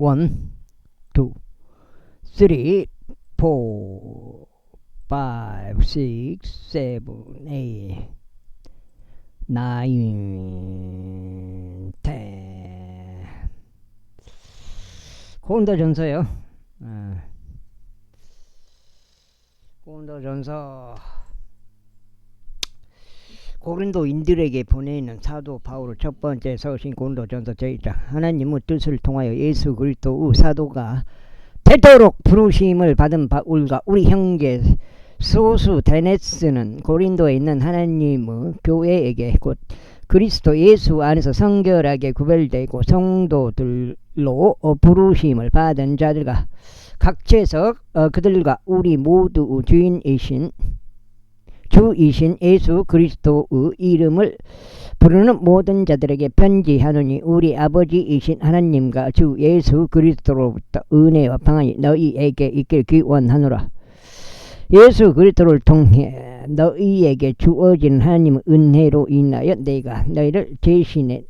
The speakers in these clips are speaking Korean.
1, 2, 3, 4, 5, 6, 7, 8, 9, 10. 고린도전서요. 고린도전서. 고린도인들에게 보내는 사도 바울의 첫 번째 서신 고린도전서 제1장. 하나님의 뜻을 통하여 예수 그리스도의 사도가 되도록 부르심을 받은 바울과 우리 형제 소수데네스는 고린도에 있는 하나님의 교회에게 곧 그리스도 예수 안에서 성결하게 구별되고 성도들로 부르심을 받은 자들과 각처에서 그들과 우리 모두의 주이신 예수 그리스도의 이름을 부르는 모든 자들에게 편지하노니 우리 아버지이신 하나님과 주 예수 그리스도로부터 은혜와 평안이 너희에게 있길 기원하노라. 예수 그리스도를 통해 너희에게 주어진 하나님의 은혜로 인하여 내가 너희를 대신해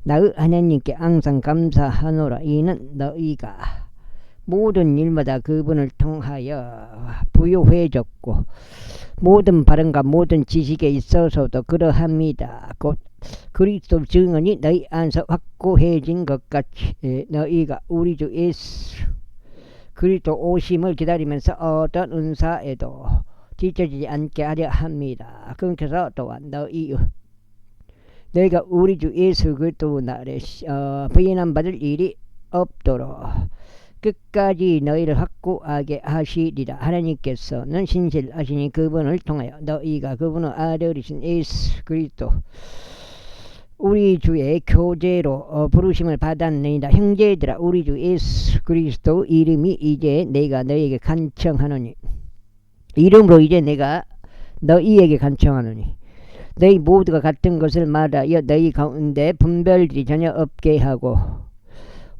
나의 하나님께 항상 감사하노라. 이는 너희가 모든 일마다 그분을 통하여 부요해졌고 모든 발언과 모든 지식에 있어서도 그러합니다. 곧 그리스도 증언이 너희 안에서 확고해진 것 같이 너희가 우리 주 예수 그리스도 오심을 기다리면서 어떤 은사에도 뒤처지지 않게 하려 합니다. 그래서 또한 너희가 우리 주 예수 그리스도 날에 부인함받을 일이 없도록 끝까지 너희를 확고하게 하시리라. 하나님께서는 신실하시니 그분을 통하여 너희가 그분의 아들이신 예수 그리스도 우리 주의 교제로 부르심을 받았느니라. 형제들아, 우리 주 예수 그리스도 이름이 이제 내가 너희에게 간청하노니 이름으로 이제 내가 너희에게 간청하노니 너희 모두가 같은 것을 말하여 너희 가운데 분별들이 전혀 없게 하고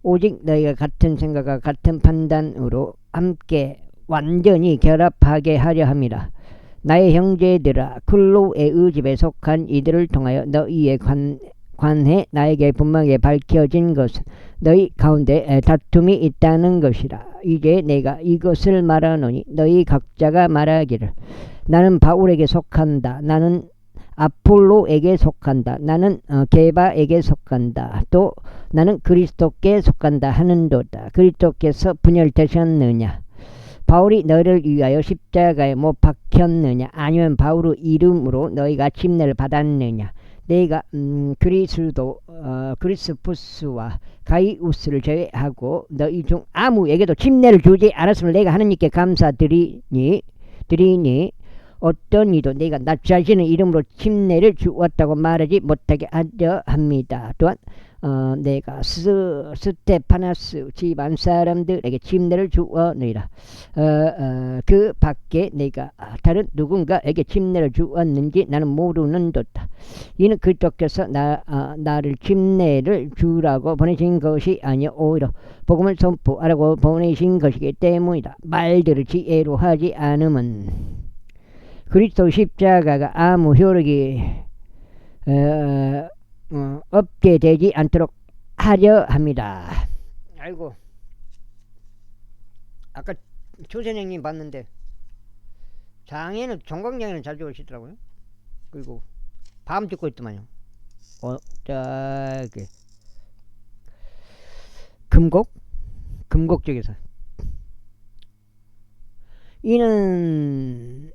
오직 너희가 같은 생각과 같은 판단으로 함께 완전히 결합하게 하려 함이라. 나의 형제들아, 클로에의 집에 속한 이들을 통하여 너희의 관해 나에게 분명하게 밝혀진 것은 너희 가운데 다툼이 있다는 것이라. 이제 내가 이것을 말하노니 너희 각자가 말하기를 나는 바울에게 속한다, 나는 아폴로에게 속한다, 나는 게바에게 속한다, 또 나는 그리스도께 속한다 하는도다. 그리스도께서 분열되셨느냐? 바울이 너를 위하여 십자가에 못 박혔느냐? 아니면 바울의 이름으로 너희가 침례를 받았느냐? 내가 그리스푸스와 가이우스를 제외하고 너희 중 아무에게도 침례를 주지 않았음을 내가 하나님께 감사드리니 어떤 이도 내가 나 자신의 이름으로 침례를 주었다고 말하지 못하게 하려 합니다. 또한 내가 스테파나스 집안 사람들에게 침례를 주었느니라. 그 밖에 내가 다른 누군가에게 침례를 주었는지 나는 모르는도다. 이는 그리스도께서 나를 침례를 주라고 보내신 것이 아니요 오히려 복음을 선포하라고 보내신 것이기 때문이다. 말들을 지혜로 하지 않으면 그리스도 십자가가 아무 효력이 없게 되지 않도록 하려 합니다. 아이고, 아까 조선생님 봤는데 종강장에는 잘 좋으시더라고요. 그리고 밤 듣고 있더만요. 저기 금곡 쪽에서 이는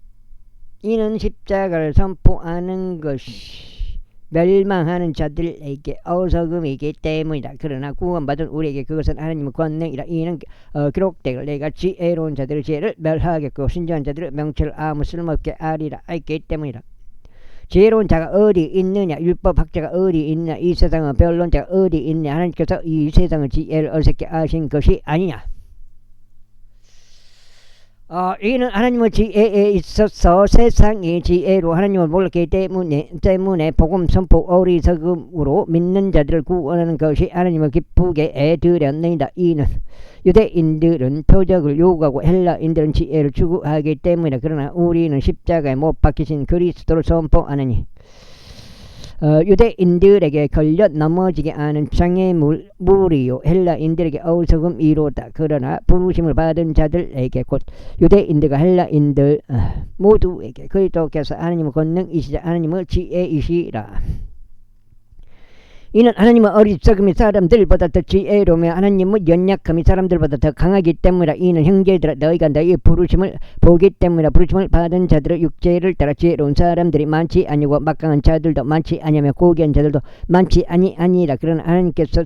십자가를 선포하는 것이 멸망하는 자들에게 어리석음이기 때문이다. 그러나 구원받은 우리에게 그것은 하나님의 권능이라. 이는 기록되기를 내가 지혜로운 자들의 지혜를 멸하겠고 신중한 자들의 명철을 아무 쓸모없게 하리라 했기 때문이다. 지혜로운 자가 어디 있느냐? 율법학자가 어디 있느냐? 이 세상의 변론자가 어디 있느냐? 하나님께서 이 세상의 지혜를 어리석게 하신 것이 아니냐? 이는 하나님의 지혜에 있어서 세상의 지혜로 하나님을 몰랐기 때문에 복음 선포 어리석음으로 믿는 자들을 구원하는 것이 하나님을 기쁘게 드렸느니라. 이는 유대인들은 표적을 요구하고 헬라인들은 지혜를 추구하기 때문이다. 그러나 우리는 십자가에 못 박히신 그리스도를 선포하느니 유대인들에게 걸려 넘어지게 하는 장애물이요 헬라인들에게 어리석음이로다. 그러나 부르심을 받은 자들에게 곧 유대인들과 헬라인들 모두에게 그리스도께서 하나님의 권능이시자 하나님의 지혜이시라. 이는 하나님의 어리석음이 사람들보다 더 지혜로며 하나님의 연약함이 사람들보다 더 강하기 때문이라. 이는 형제들아 너희가 너희의 부르심을 보기 때문이라. 부르심을 받은 자들의 육체를 따라 지혜로운 사람들이 많지 아니고 막강한 자들도 많지 아니하며 고귀한 자들도 많지 아니하니라. 그러나 하나님께서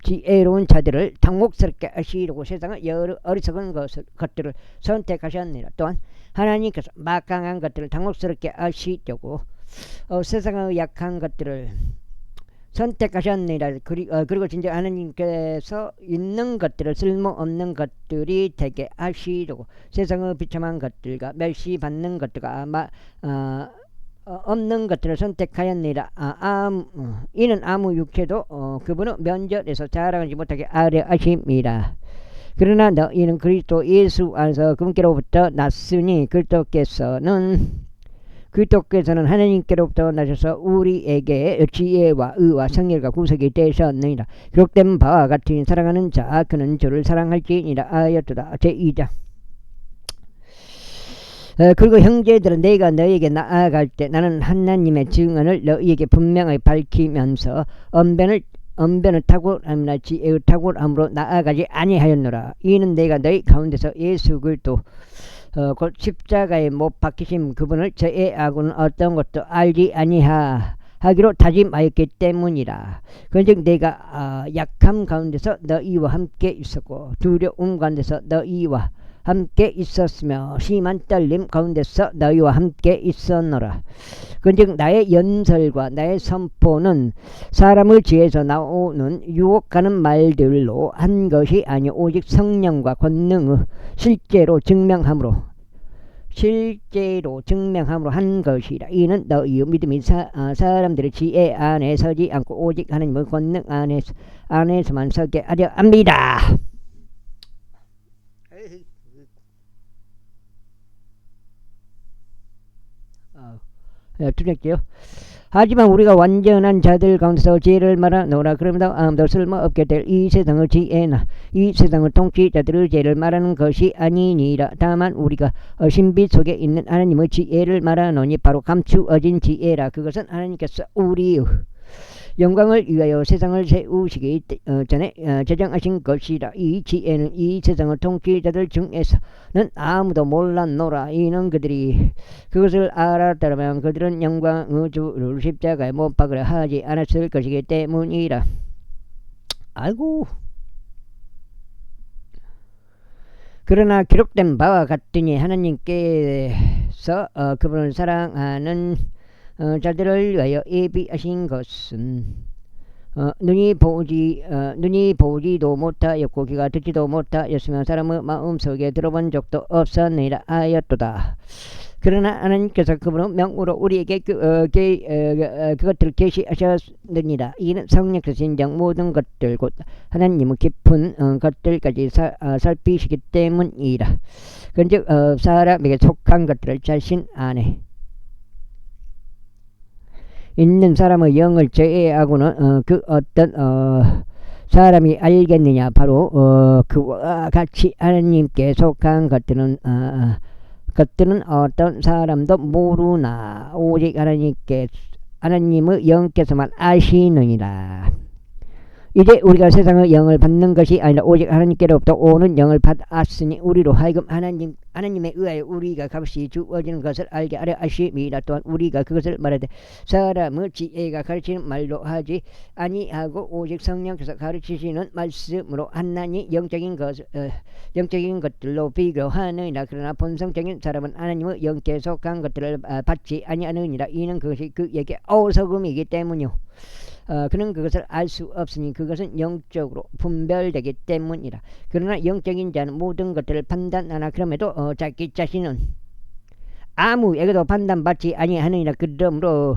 지혜로운 자들을 당혹스럽게 하시려고 세상의 여러 어리석은 것들을 선택하셨느니라. 또한 하나님께서 막강한 것들을 당혹스럽게 하시려고 세상의 약한 것들을 선택하셨느니라. 그리고 진짜 하나님께서 있는 것들을 쓸모없는 것들이 되게 하시려고 세상의 비참한 것들과 멸시받는 것들과 없는 것들을 선택하였느니라. 이는 아무 육체도 그분의 면전에서 자랑하지 못하게 하려 하심이라. 그러나 너희는 그리스도 예수 안에서 그분께로부터 났으니 그리스도께서는 하나님께로부터 나셔서 우리에게 지혜와 의와 성결과 구속이 되셨느니라. 기록된 바와 같은 사랑하는 자 그는 주를 사랑할지니라 하였도다. 제2장. 그리고 형제들은 내가 너희에게 나아갈 때 나는 하나님의 증언을 너희에게 분명하게 밝히면서 언변을 탁월함이나 지혜의 탁월함으로 나아가지 아니하였노라. 이는 내가 너희 가운데서 예수 그리스도 곧 십자가에 못 박히신 그분을 제외하고는 어떤 것도 알지 아니하기로 다짐하였기 때문이라. 그런즉 내가 약함 가운데서 너희와 함께 있었고 두려움 가운데서 너희와 함께 있었으며 심한 떨림 가운데서 너희와 함께 있었노라. 그런즉 나의 연설과 나의 선포는 사람의 지혜에서 나오는 유혹하는 말들로 한 것이 아니오 오직 성령과 권능의 실제로 증명함으로 한 것이라. 이는 너희의 믿음이 사람들의 지혜 안에 서지 않고 오직 하나님의 권능 안에서만 서게 하려 합니다. 두렵게요. 하지만 우리가 완전한 자들 가운데서 지혜를 말하노라. 그러므로 아무도 쓸모없게 될 이 세상의 지혜나 이 세상의 통치자들의 지혜를 말하는 것이 아니니라. 다만 우리가 신비 속에 있는 하나님의 지혜를 말하노니 바로 감추어진 지혜라. 그것은 하나님께서 우리의 영광을 위하여 세상을 세우시기 전에 제정하신 것이라. 이 지혜는 이 세상의 통치자들 중에서는 아무도 몰랐노라. 이는 그들이 그것을 알았더라면 그들은 영광의 주를 십자가에 못 박으려 하지 않았을 것이기 때문이라. 아이고. 그러나 기록된 바와 같으니 하나님께서 그분을 사랑하는 자들을 위하여 예비하신 것은 눈이 보지도 못하였고 귀가 듣지도 못하였으며 사람의 마음속에 들어본 적도 없었느니라 하였도다. 그러나 하나님께서 그분의 명으로 우리에게 그것들을 계시하셨느니라. 이는 성령께서 진정 모든 것들 곧 하나님의 깊은 것들까지 살피시기 때문이라. 그런즉 사람에게 속한 것들을 자신 안에 있는 사람의 영을 제외하고는 그 어떤 사람이 알겠느냐. 바로 그와 같이 하나님께 속한 것들은 어떤 사람도 모르나 오직 하나님의 영께서만 아시느니라. 이제 우리가 세상의 영을 받는 것이 아니라 오직 하나님께로부터 오는 영을 받았으니 우리로 하여금 하나님에 의하여 우리가 값이 주어지는 것을 알게 하려 하심이라. 또한 우리가 그것을 말하되 사람의 지혜가 가르치는 말로 하지 아니하고 오직 성령께서 가르치시는 말씀으로 하나니 영적인 것들로 비교하느니라. 그러나 본성적인 사람은 하나님의 영께 속한 것들을 받지 아니하느니라. 이는 그것이 그에게 어리석음이기 때문이요 그는 그것을 알 수 없으니 그것은 영적으로 분별되기 때문이라. 그러나 영적인 자는 모든 것들을 판단하나 그럼에도 자기 자신은 아무에게도 판단받지 아니하느니라. 그러므로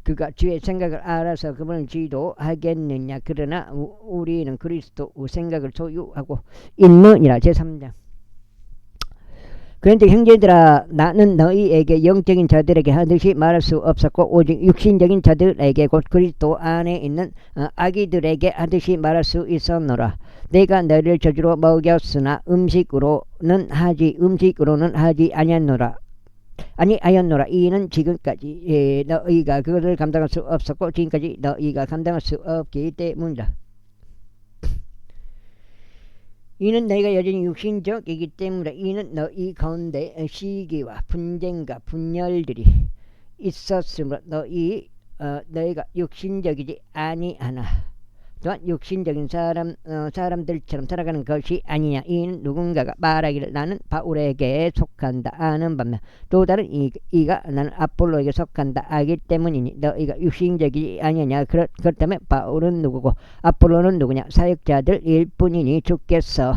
그가 주의 생각을 알아서 그분을 지도하겠느냐. 그러나 우리는 그리스도 생각을 소유하고 있느니라. 제3장. 그런데 형제들아 나는 너희에게 영적인 자들에게 하듯이 말할 수 없었고 오직 육신적인 자들에게 곧 그리스도 안에 있는 아기들에게 하듯이 말할 수 있었노라. 내가 너희를 저주로 먹였으나 음식으로는 하지 아니하였노라. 이는 지금까지 너희가 그것을 감당할 수 없었고 지금까지 너희가 감당할 수 없기 때문이다. 이는 너희가 여전히 육신적이기 때문이다. 이는 너희 가운데 시기와 분쟁과 분열들이 있었으므로 너희가 육신적이지 아니하나 또한 육신적인 사람들처럼 살아가는 것이 아니냐. 이는 누군가가 말하기를 나는 바울에게 속한다 하는 반면 또 다른 이가 나는 아폴로에게 속한다 하기 때문이니 너희가 육신적이지 아니냐. 그렇다면 바울은 누구고 아폴로는 누구냐. 사역자들일 뿐이니 주께서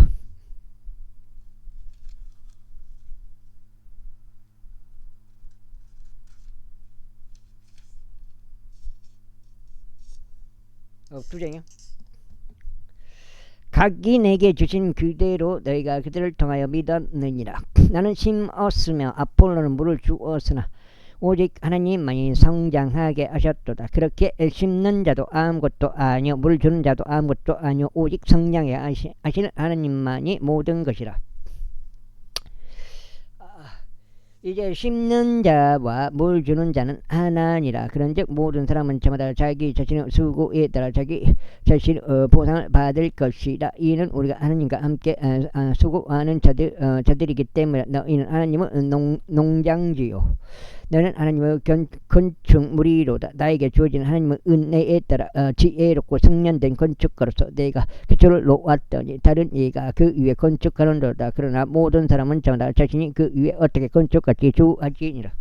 두장이요. 각이 내게 주신 그대로 너희가 그들을 통하여 믿었느니라. 나는 심었으며 아폴로는 물을 주었으나 오직 하나님만이 성장하게 하셨도다. 그렇게 심는 자도 아무것도 아니요 물 주는 자도 아무것도 아니요 오직 성장하게 하시는 하나님만이 모든 것이라. 이제 심는 자와 물 주는 자는 하나니라. 그런즉 모든 사람은 저마다 자기 자신의 수고에 따라 자기 자신의 보상을 받을 것이라. 이는 우리가 하나님과 함께 수고하는 자들이기 때문에 너희는 하나님은 농장지요 너는 하나님의 건축물이로다. 나에게 주어진 하나님의 은혜에 따라 지혜롭고 성년된 건축가로서 내가 기초를 놓았더니 다른 이가 그 위에 건축하는도다. 그러나 모든 사람은 저마다 자신이 그 위에 어떻게 건축할지 주하지니라.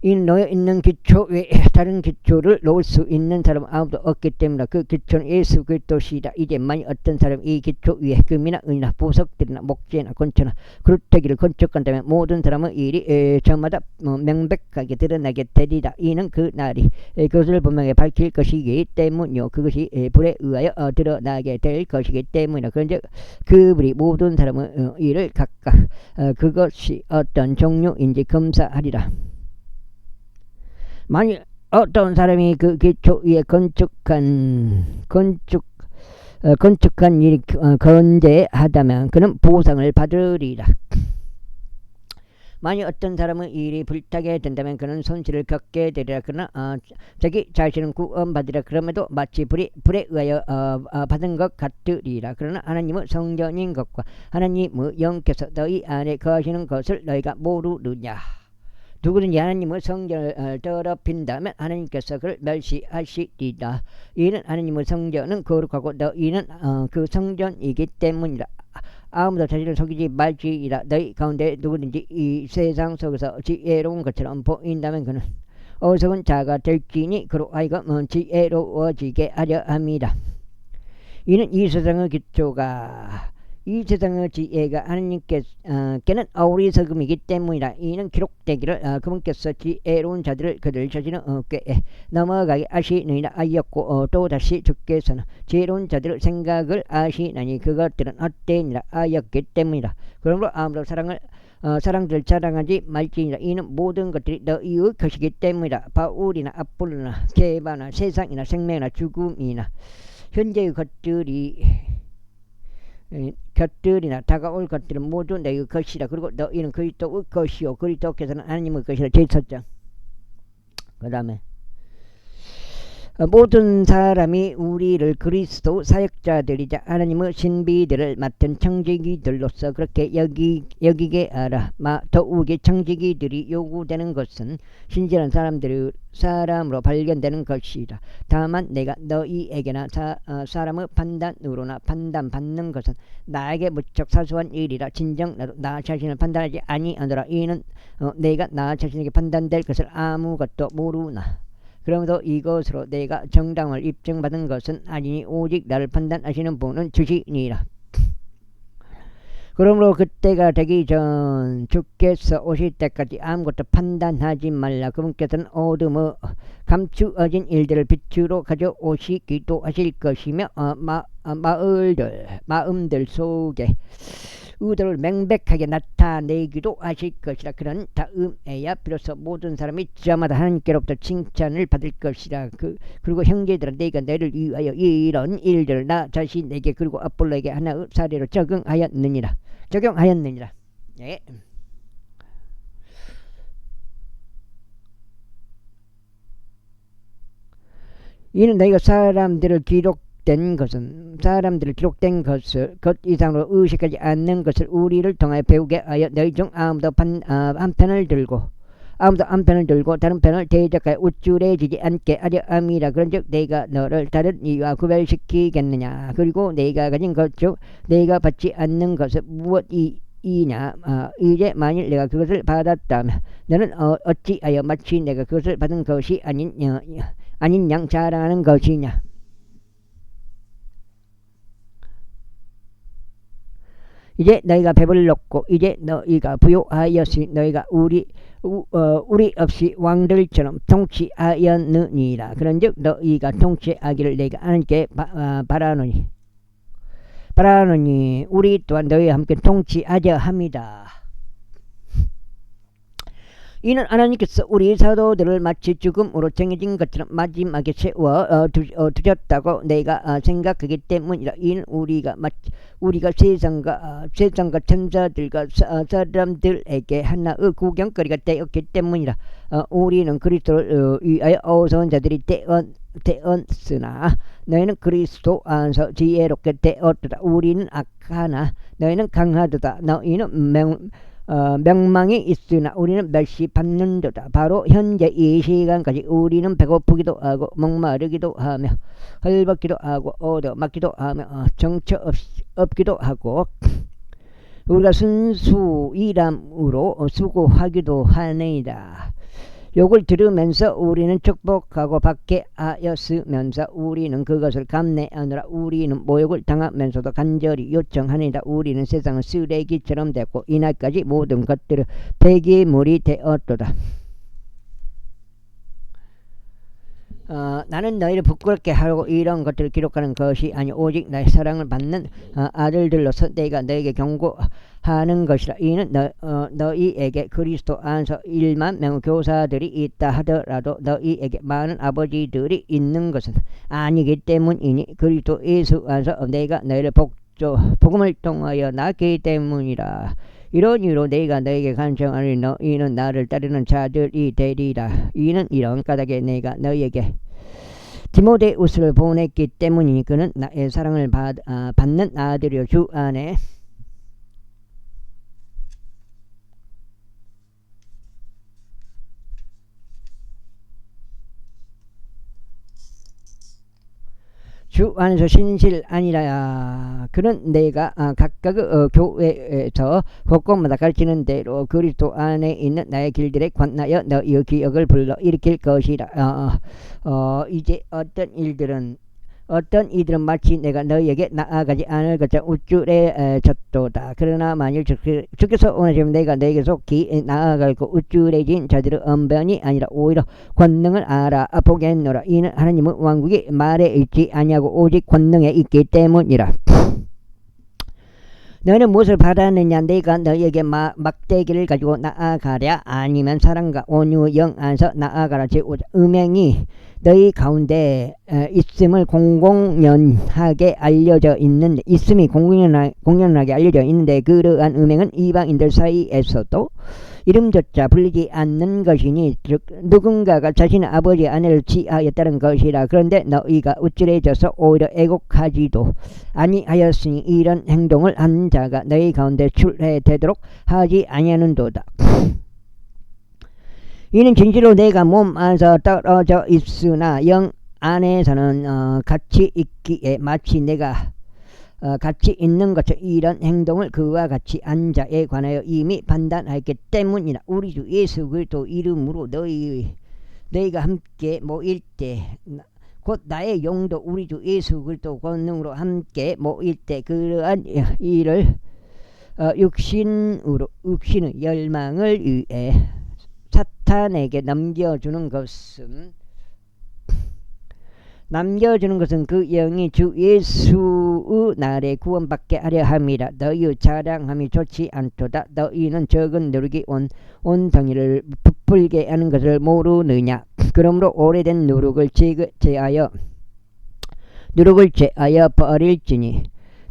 이는 너에 있는 기초 외에 다른 기초를 놓을 수 있는 사람은 아무도 없기 때문이다. 그 기초는 예수 그리스도시다. 이제 만일 어떤 사람이 이 기초 위에 금이나 은이나 보석들이나 목재나 건초나 그루터기를 건축한다면 모든 사람은 일이 저마다 명백하게 드러나게 되리라. 이는 그 날이 그것을 분명히 밝힐 것이기 때문이요 그것이 불에 의하여 드러나게 될 것이기 때문이다. 그런즉 그분이 모든 사람의 일을 각각 그것이 어떤 종류인지 검사하리라. 만일 어떤 사람이 그 기초 위에 건축한 일이 건재하다면 그는 보상을 받으리라. 만일 어떤 사람의 일이 불타게 된다면 그는 손실을 겪게 되리라. 그러나 자기 자신은 구원받으리라. 그럼에도 마치 불에 의하여 받은 것 같으리라. 그러나 하나님은 성전인 것과 하나님의 영께서 너희 안에 거하시는 것을 너희가 모르느냐. 누구든지 하나님의 성전을 더럽힌다면 하나님께서 그를 멸시하시리라. 이는 하나님의 성전은 거룩하고 너희는 그 성전이기 때문이라. 아무도 자신을 속이지 말지이라. 너희 가운데 누구든지 이 세상 속에서 지혜로운 것처럼 보인다면 그는 어리석은 자가 될지니 그로 하여금 지혜로워지게 하려 함이라. 이는 이 세상의 기초가 이 세상의 지혜가 하나님께는 어리석음이기 때문이라. 이는 기록되기를 그분께서 지혜로운 자들을 그들 자신의 꾀에 넘어가게 하시느니라 하였고 또다시 주께서는 지혜로운 자들의 생각을 아시나니 그것들은 헛되니라 하였기 때문이라. 그러므로 아무도 사랑들 자랑하지 말지니라. 이는 모든 것들이 너희의 것이기 때문이라. 바울이나 아폴로나 세바나 세상이나 생명이나 죽음이나 현재의 것들이나 다가올 것들은 모두 너희의 것이라. 그리고 너희는 그리스도의 것이요 그리스도께서는 하나님의 것이라. 제1장. 그 다음에 모든 사람이 우리를 그리스도 사역자들이자 하나님의 신비들을 맡은 청지기들로서 그렇게 여기게 하라. 더욱이 청지기들이 요구되는 것은 신실한 사람으로 발견되는 것이라. 다만 내가 너희에게나 사람의 판단으로나 판단받는 것은 나에게 무척 사소한 일이라. 진정 나도 나 자신을 판단하지 아니하노라. 이는 내가 나 자신에게 판단될 것을 아무것도 모르나. 그러므로 이것으로 내가 정당을 입증받은 것은 아니니 오직 나를 판단하시는 분은 주시니라. 그러므로 그때가 되기 전 주께서 오실 때까지 아무것도 판단하지 말라. 그분께서는 어둠의 감추어진 일들을 빛으로 가져오시기도 하실 것이며 마음들 속에 의도를 명백하게 나타내기도 하실 것이라. 그런 다음에야 비로소 모든 사람이 저마다 하나님께로부터 칭찬을 받을 것이라. 그리고 형제들아, 내가 너를 위하여 이런 일들을 나 자신에게 그리고 아볼로에게 하나의 사례로 적용하였느니라. 예. 이는 너희가 사람들을 기록된 것을 것 이상으로 의식하지 않는 것을 우리를 통하여 배우게 하여 너희 중 아무도 한편을 들고 다른 편을 대적하여 우쭐해지지 않게 하려 함이라. 그런즉 내가 너를 다른 이와 구별시키겠느냐. 그리고 내가 가진 것 중 내가 받지 않는 것은 무엇이냐. 이제 만일 내가 그것을 받았다면 너는 어찌하여 마치 내가 그것을 받은 것이 아닌 양 자랑하는 것이냐. 이제 너희가 배불렀고 이제 너희가 부요하였으니 너희가 우리 없이 왕들처럼 통치하였느니라. 그런즉 너희가 통치하기를 내가 하나님께 바라노니 우리 또한 너희와 함께 통치하려 함이다. 이는 하나님께서 우리 사도들을 마치 죽음으로 정해진 것처럼 마지막에 세워 두셨다고 내가 생각하기 때문이라. 이는 우리가 세상과 천사들과 사람들에게 하나의 구경거리가 되었기 때문이라. 우리는 그리스도를 위하여 어서운 자들이 되었으나 너희는 그리스도 안에서 지혜롭게 되었도다. 우리는 악하나 너희는 강하도다. 너희는 명망이 있으나 우리는 멸시받는도다. 바로 현재 이 시간까지 우리는 배고프기도 하고 목마르기도 하며 헐벗기도 하고 얻어맞기도 하며 정처 없기도 하고 우리가 순수 일함으로 수고하기도 하네이다. 욕을 들으면서 우리는 축복하고 받게 하였으면서 우리는 그것을 감내하느라 우리는 모욕을 당하면서도 간절히 요청하니다. 우리는 세상은 쓰레기처럼 됐고 이날까지 모든 것들은 폐기물이 되었도다. 나는 너희를 부끄럽게 하고 이런 것들을 기록하는 것이 아니오 오직 나의 사랑을 받는 아들들로서 내가 너에게 경고하는 것이라. 이는 너희에게 그리스도 안에서 1만 명의 교사들이 있다 하더라도 너희에게 많은 아버지들이 있는 것은 아니기 때문이니 그리스도 예수 안에서 내가 너희를 복음을 통하여 낳기 때문이라. 이런 이유로 내가 너에게 간청하니 너희는 나를 따르는 자들이 되리라. 이는 이런 까닭에 내가 너희에게 디모데우스를 보냈기 때문이니 그는 나의 사랑을 받는 아들이요 주 안에 주 안에서 신실하니라. 그는 내가 각각 교회에서 곳곳마다 가르치는 대로 그리스도 안에 있는 나의 길들에 관하여 너희의 기억을 불러 일으킬 것이라. 이제 어떤 이들은 마치 내가 너희에게 나아가지 않을 것처럼 우쭐해졌도다. 그러나 만일 주께서 원하시면 내가 너희에게 속히 나아갈고 우쭐해진 자들의 언변이 아니라 오히려 권능을 알아보겠노라. 이는 하나님의 왕국이 말에 있지 아니하고 오직 권능에 있기 때문이라. 너희는 무엇을 바라느냐. 내가 너희에게 막대기를 가지고 나아가랴 아니면 사랑과 온유 영 안에서 나아가라. 음행이 너희 가운데 있음이 공공연하게 알려져 있는데 그러한 음행은 이방인들 사이에서도 이름조차 불리지 않는 것이니 즉 누군가가 자신의 아버지 아내를 취하였다는 것이라. 그런데 너희가 우쭐해져서 오히려 애곡하지도 아니하였으니 이런 행동을 한 자가 너희 가운데 출애되도록 하지 아니하는도다. 이는 진실로 내가 몸 안에서 떨어져 있으나 영 안에서는 같이 있기에 마치 내가 같이 있는 것처럼 이런 행동을 그와 같이 한 자에 관하여 이미 판단하였기 때문이라. 우리 주 예수 그리스도 이름으로 너희가 함께 모일 때 곧 나의 용도 우리 주 예수 그리스도 권능으로 함께 모일 때 그러한 일을 육신의 열망을 위해 사탄에게 넘겨주는 것은 남겨주는 것은 그 영이 주 예수의 날에 구원받게 하려 함이라. 너희의 자랑함이 좋지 않도다. 너희는 적은 누룩이 온 덩이를 부풀게 하는 것을 모르느냐. 그러므로 오래된 누룩을 제하여 버릴지니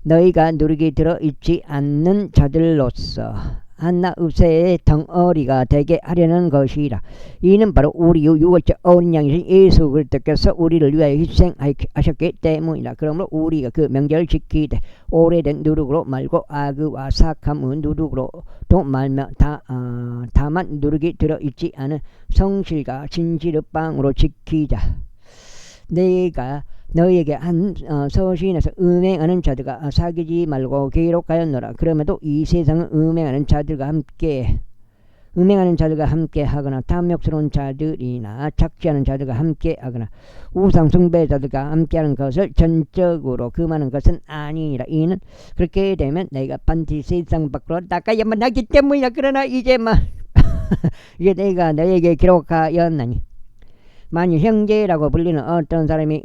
너희가 누룩이 들어있지 않는 자들로서 한나 읍새의 덩어리가 되게 하려는 것이라. 이는 바로 우리의 유월절 어린 양이신 예수 그리스도께서 우리를 위하여 희생하셨기 때문이라. 그러므로 우리가 그 명절을 지키되 오래된 누룩으로 말고 악의와 사악함의 누룩으로도 말며 다만 누룩이 들어있지 않은 성실과 진실의 빵으로 지키자. 내가 너희에게 한 서신에서 음행하는 자들과 사귀지 말고 기록하였노라. 그럼에도 이 세상은 음행하는 자들과 함께 하거나 탐욕스러운 자들이나 착취하는 자들과 함께 하거나 우상 숭배자들과 함께하는 것을 전적으로 금하는 것은 아니니라. 이는 그렇게 되면 너희가 반드시 세상 밖으로 나가야만 하기 때문이라. 그러나 이제만 이제 내가 너희에게 기록하였나니 만일 형제라고 불리는 어떤 사람이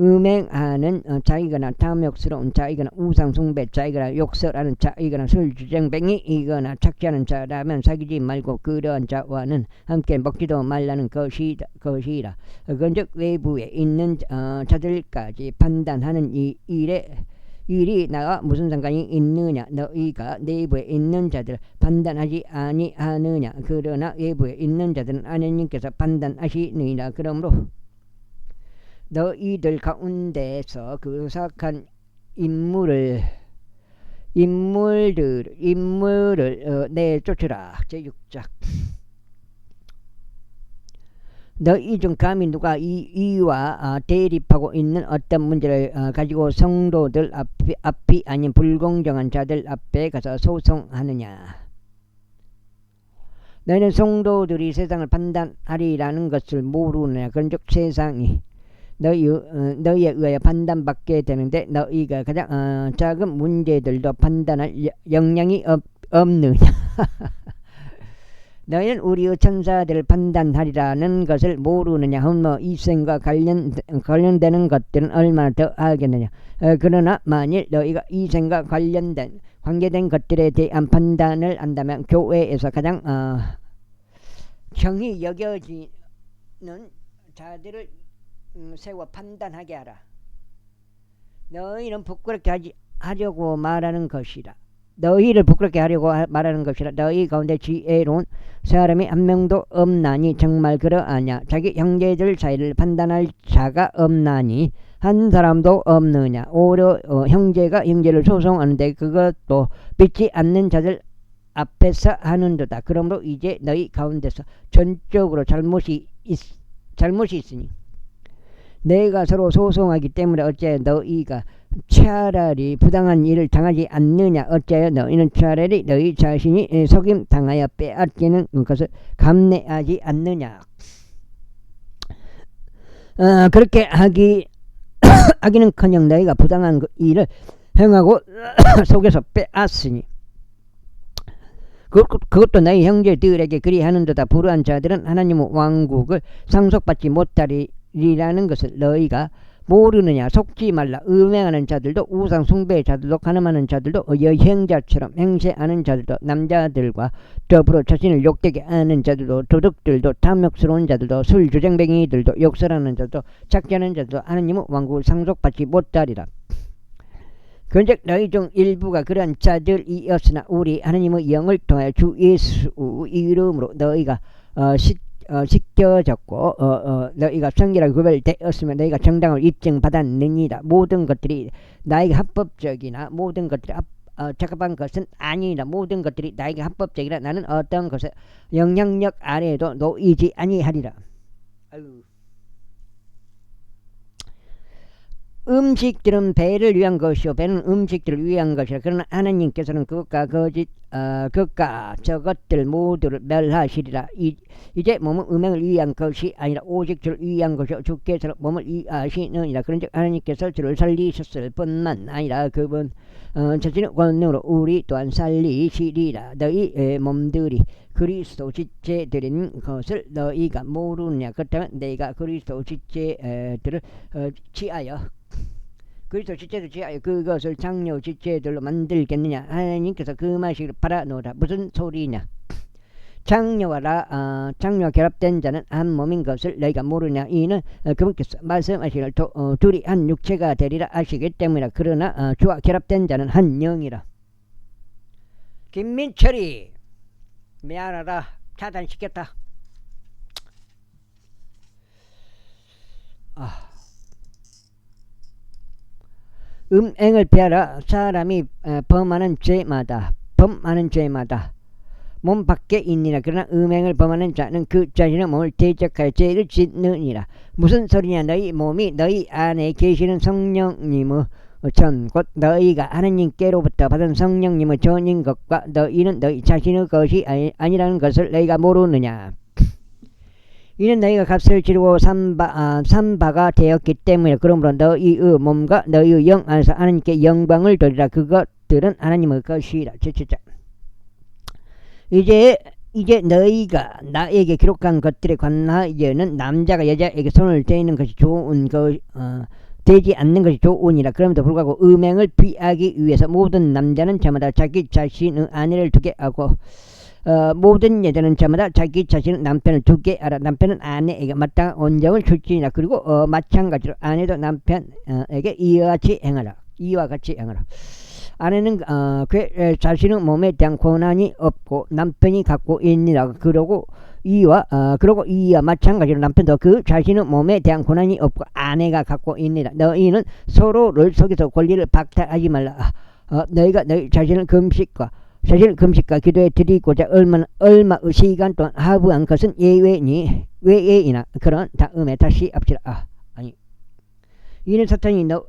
음행하는 자이거나 탐욕스러운 자이거나 우상숭배 자이거나 욕설하는 자이거나 술주정뱅이이거나 착취하는 자라면 사귀지 말고 그러한 자와는 함께 먹지도 말라는 것이라. 그런즉 외부에 있는 자들까지 판단하는 일이 나와 무슨 상관이 있느냐. 너희가 내부에 있는 자들 판단하지 아니하느냐. 그러나 외부에 있는 자들은 하나님께서 판단하시느니라. 그러므로 너희들 가운데서 그 사악한 인물을 내쫓으라. 제6장. 너희 중 감히 누가 이와 대립하고 있는 어떤 문제를 가지고 성도들 앞이 아닌 불공정한 자들 앞에 가서 소송하느냐. 너희는 성도들이 세상을 판단하리라는 것을 모르느냐. 그런즉 세상이 너희에 의하여 판단받게 되는데 너희가 가장 작은 문제들도 판단할 역량이 없느냐. 너희는 우리의 천사들을 판단하리라는 것을 모르느냐. 흠모 이생과 관련되는 것들은 얼마나 더 하겠느냐. 그러나 만일 너희가 이생과 관계된 것들에 대한 판단을 한다면 교회에서 가장 경히 여겨지는 자들을 세워 판단하게 하라. 너희는 부끄럽게 하려고 말하는 것이라. 너희를 부끄럽게 하려고 말하는 것이라. 너희 가운데 지혜로운 사람이 한 명도 없나니 정말 그러하냐. 자기 형제들 사이를 판단할 자가 없나니 한 사람도 없느냐. 오히려 형제가 형제를 소송하는데 그것도 믿지 않는 자들 앞에서 하는도다. 그러므로 이제 너희 가운데서 전적으로 잘못이 있으니 내가 서로 소송하기 때문에 어째 너희가 차라리 부당한 일을 당하지 않느냐. 어째요 너희는 차라리 너희 자신이 속임 당하여 빼앗기는 것을 감내하지 않느냐. 그렇게 하기는커녕 너희가 부당한 일을 행하고 속에서 빼앗으니 그것도 너희 형제들에게 그리하는도다. 불의한 자들은 하나님의 왕국을 상속받지 못하리라는 것을 너희가 모르느냐. 속지 말라. 음행하는 자들도 우상 숭배의 자들도 간음하는 자들도 여행자처럼 행세하는 자들도 남자들과 더불어 자신을 욕되게 하는 자들도 도둑들도 탐욕스러운 자들도 술주정뱅이들도 욕설하는 자들도 착취하는 자들도 하나님의 왕국을 상속받지 못하리라. 그런즉 너희 중 일부가 그러한 자들이었으나 우리 하나님의 영을 통하여 주 예수 이름으로 너희가 씻겨졌고 너희가 성결하게 구별되었으면 너희가 정당을 입증받았느니라. 모든 것들이 나에게 합법적이나 모든 것들이 적합한 것은 아니라 모든 것들이 나에게 합법적이라. 나는 어떤 것에 영향력 아래에도 놓이지 아니하리라. 음식들은 배를 위한 것이요 배는 음식들을 위한 것이라. 그러나 하나님께서는 그것과 저것들 모두를 멸하시리라. 이제 몸은 음행을 위한 것이 아니라 오직 주를 위한 것이요 주께서는 몸을 위하시느니라. 그런즉 하나님께서 주를 살리셨을 뿐만 아니라 그분 자신의 권능으로 우리 또한 살리시리라. 너희 몸들이 그리스도 지체들인 것을 너희가 모르느냐. 그렇다면 내가 그리스도 지체들을 취하여 그리스도 지체들 취하여 그것을 장로 지체들로 만들겠느냐. 하나님께서 그 말씀을 바라노라. 무슨 소리냐. 장녀와 결합된 자는 한 몸인 것을 너희가 모르냐. 이는 그분께서 말씀하시기를 둘이 한 육체가 되리라 하시기 때문이라. 그러나 주와 결합된 자는 한 영이라. 김민철이 미안하다. 차단시켰다. 음행을 피하라. 사람이 범하는 죄마다 몸 밖에 있니라. 그러나 음행을 범하는 자는 그 자신의 몸을 대적하여 죄를 짓느니라. 무슨 소리냐. 너희 몸이 너희 안에 계시는 성령님의 전 곧 너희가 하나님께로부터 받은 성령님의 전인 것과 너희는 너희 자신의 것이 아니라는 것을 너희가 모르느냐. 이는 너희가 값을 치르고 산바가 되었기 때문에. 그러므로 너희의 몸과 너희의 영 안에서 하나님께 영광을 돌리라. 그것들은 하나님의 것이라. 이제 너희가 나에게 기록한 것들에 관하여는 남자가 여자에게 손을 대는 것이 되지 않는 것이 좋으니라. 그럼에도 불구하고 음행을 피하기 위해서 모든 남자는 저마다 자기 자신의 아내를 두게 하고 모든 여자는 저마다 자기 자신의 남편을 두게 하라. 남편은 아내에게 마땅한 온정을 줄지니라. 그리고 마찬가지로 아내도 남편에게 이와 같이 행하라. 아내는 자신의 몸에 대한 권한이 없고 남편이 갖고 있니라. 그러고 이와 마찬가지로 남편도 그 자신의 몸에 대한 권한이 없고 아내가 갖고 있니라. 너희는 서로를 속여서 권리를 박탈하지 말라. 너희가 너희 자신을 금식과 기도에 드리고자 얼마의 시간 동안 하부한 것은 외에이나 그런 다음에 다시 합시다. 이는 사탄이 너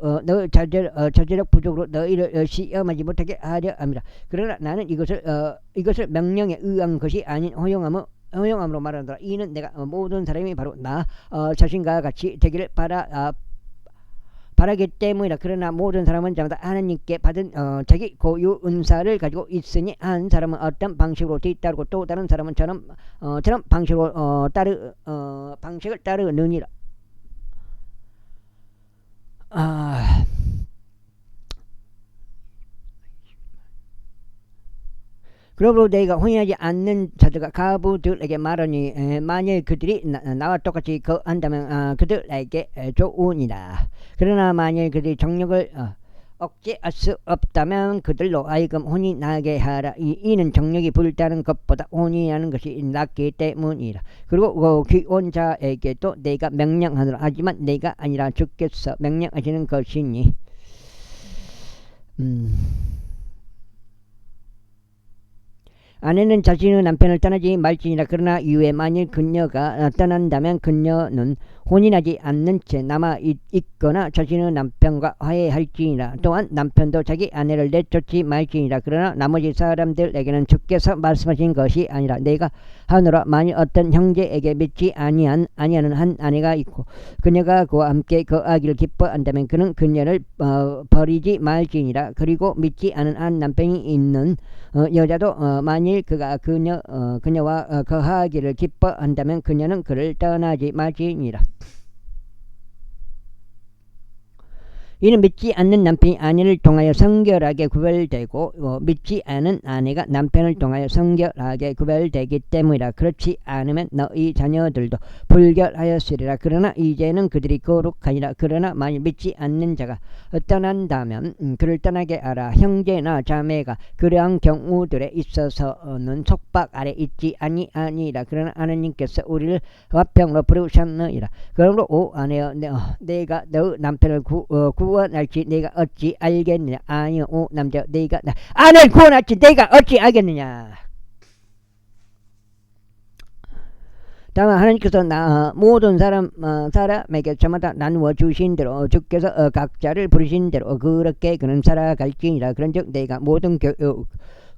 자제력 부족으로 너희를 시험하지 못하게 하려 합니다. 그러나 나는 이것을 명령에 의한 것이 아닌 허용함으로 말하노라. 이는 내가 모든 사람이 바로 나 자신과 같이 되기를 바라기 때문이라. 그러나 모든 사람은 저마다 하나님께 받은 자기 고유 은사를 가지고 있으니 한 사람은 어떤 방식으로 뒤따르고 또 다른 사람은 저런 방식으로 방식을 따르느니라. 그러므로 내가 혼인하지 않는 자들과 가부들에게 말하니 만일 그들이 나와 똑같이 거한다면 그들에게 좋으니라. 그러나 만일 그들이 정력을 억제할 수 없다면 그들로 하여금 혼인하게 하라. 이는 정력이 불타는 것보다 혼인하는 것이 낫기 때문이라. 그리고 기혼자에게도 내가 명령하노라. 하지만 내가 아니라 주께서 명령하시는 것이니 아내는 자신의 남편을 떠나지 말지니라. 그러나 이후에 만일 그녀가 떠난다면 그녀는 혼인하지 않는 채 남아 있거나 자신의 남편과 화해할지니라. 또한 남편도 자기 아내를 내쫓지 말지니라. 그러나 나머지 사람들에게는 주께서 말씀하신 것이 아니라 내가 하노라. 만일 어떤 형제에게 믿지 아니하는 한 아내가 있고 그녀가 그와 함께 거하기를 기뻐한다면 그는 그녀를 버리지 말지니라. 그리고 믿지 않은 한 남편이 있는 여자도 만일 그가 그녀와 거하기를 기뻐한다면 그녀는 그를 떠나지 말지니라. 이는 믿지 않는 남편이 아내를 통하여 성결하게 구별되고 믿지 않은 아내가 남편을 통하여 성결하게 구별되기 때문이라. 그렇지 않으면 너희 자녀들도 불결하였으리라. 그러나 이제는 그들이 거룩하니라. 그러나 만일 믿지 않는 자가 떠난다면 그를 떠나게 하라. 형제나 자매가 그러한 경우들에 있어서는 속박 아래 있지 아니하니라. 그러나 하나님께서 우리를 화평으로 부르셨느니라. 그러므로 오 아내여 내가 너 남편을 구원할지 내가 어찌 알겠느냐. 아니요 오 남자 내가 아내를 구원할지 내가 어찌 알겠느냐. 다만 하나님께서 모든 사람에게 저마다 나누어 주신 대로 주께서 각자를 부르신 대로 그렇게 그는 살아갈지니라. 그런즉 내가 모든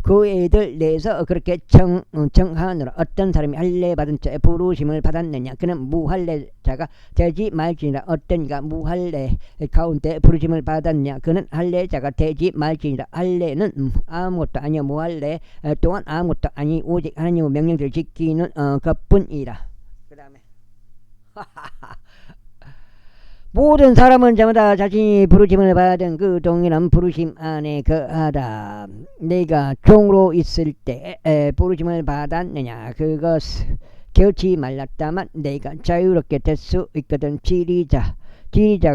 교회들 내에서 그렇게 청하노라. 어떤 사람이 할례 받은 자의 부르심을 받았느냐, 그는 무할례자가 되지 말지니라. 어떤 이가 무할례 가운데 부르심을 받았냐, 그는 할례자가 되지 말지니라. 할례는 아무것도 아니요 무할례 또한 아무것도 아니 오직 하나님의 명령들을 지키는 것뿐이라. 그 다음에 모든 사람은 저마다 자신이 부르심을 받은 그 동일한 부르심 안에 거하라. 내가 종으로 있을 때 부르심을 받았느냐, 그것 개의치 말랐다만 내가 자유롭게 될 수 있거든. 지리자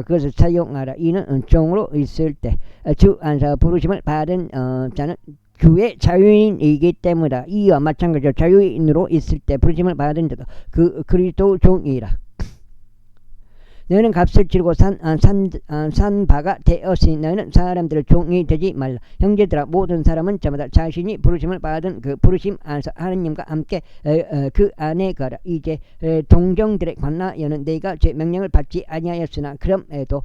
그것을 사용하라. 이는 종으로 있을 때 주 안에서 부르심을 받은 자는 주의 자유인이기 때문이다. 이와 마찬가지로 자유인으로 있을 때 부르심을 받은 자도 그리스도 종이라. 너희는 값을 치르고 산 바가 되었으니 너희는 사람들의 종이 되지 말라. 형제들아, 모든 사람은 저마다 자신이 부르심을 받은 그 부르심 안에서 하느님과 함께 그 안에 거라. 이제 동정들에 관하여는 내가 제 명령을 받지 아니하였으나 그럼에도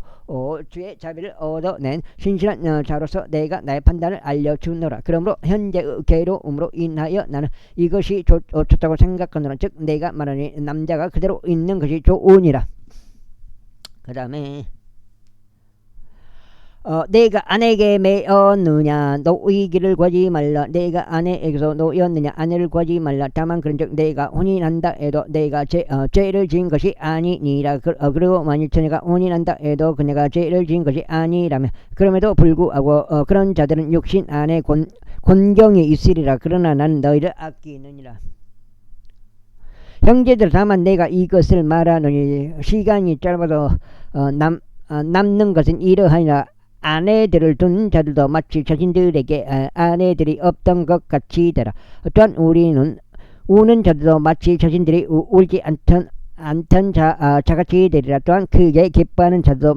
주의 자비를 얻어낸 신실한 자로서 내가 나의 판단을 알려주노라. 그러므로 현재의 괴로움으로 인하여 나는 이것이 좋다고 생각하노라. 즉 내가 말하니 남자가 그대로 있는 것이 좋으니라. 그 다음에 내가 아내에게 매었느냐, 노이기를 구하지 말라. 내가 아내에게서 놓였느냐, 아내를 구하지 말라. 다만 그런즉 내가 혼인한다 해도 내가 죄를 지은 것이 아니니라. 그리고 만일 처녀가 혼인한다 해도 그녀가 죄를 지은 것이 아니라면 그럼에도 불구하고 그런 자들은 육신 안에 곤경이 있으리라. 그러나 나는 너희를 아끼느니라. 형제들, 다만 내가 이것을 말하노니 시간이 짧아도 남는 것은 이러하니라. 아내들을 둔 자들도 마치 자신들에게 아내들이 없던 것 같이 되라. 또한 우는 자들도 마치 자신들이 울지 않던 자같이 되리라. 또한 크게 기뻐하는 자들도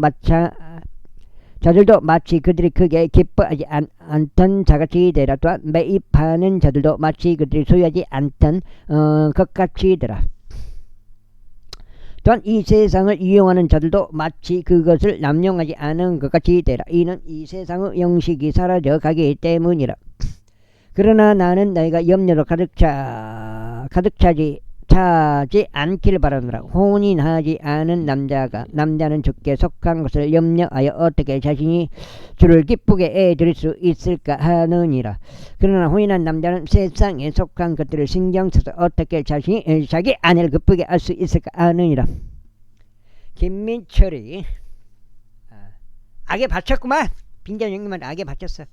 마치 그들이 크게 기뻐하지 않던 자같이 되라. 또한 매입하는 자들도 마치 그들이 소유하지 않던 것 같이 되라. 또한 이 세상을 이용하는 자들도 마치 그것을 남용하지 않은 것 같이 되라. 이는 이 세상의 영식이 사라져 가기 때문이라. 그러나 나는 너희가 염려로 가득 차지 않기를 바라노라. 혼인하지 않은 남자는 주께 속한 것을 염려하여 어떻게 자신이 주를 기쁘게 드릴 수 있을까 하느니라. 그러나 혼인한 남자는 세상에 속한 것들을 신경 써서 어떻게 자기 아내를 기쁘게 할 수 있을까 하느니라. 김민철이 악에 바쳤구만. 빈자형님은 악에 바쳤어.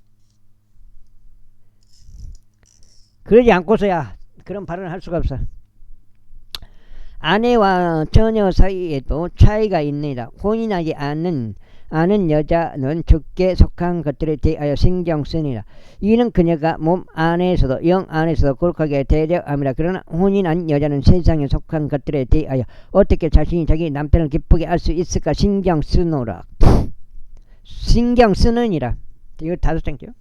그러지 않고서야 그런 발언을 할 수가 없어. 아내와 처녀 사이에도 차이가 있느니라. 혼인하지 않은 여자는 주께 속한 것들에 대하여 신경 쓰니라. 이는 그녀가 몸 안에서도 영 안에서도 거룩하게 되려 함이라. 그러나 혼인한 여자는 세상에 속한 것들에 대하여 어떻게 자신이 자기 남편을 기쁘게 할 수 있을까 신경 쓰노라. 신경 쓰느니라. 이거 5장죠.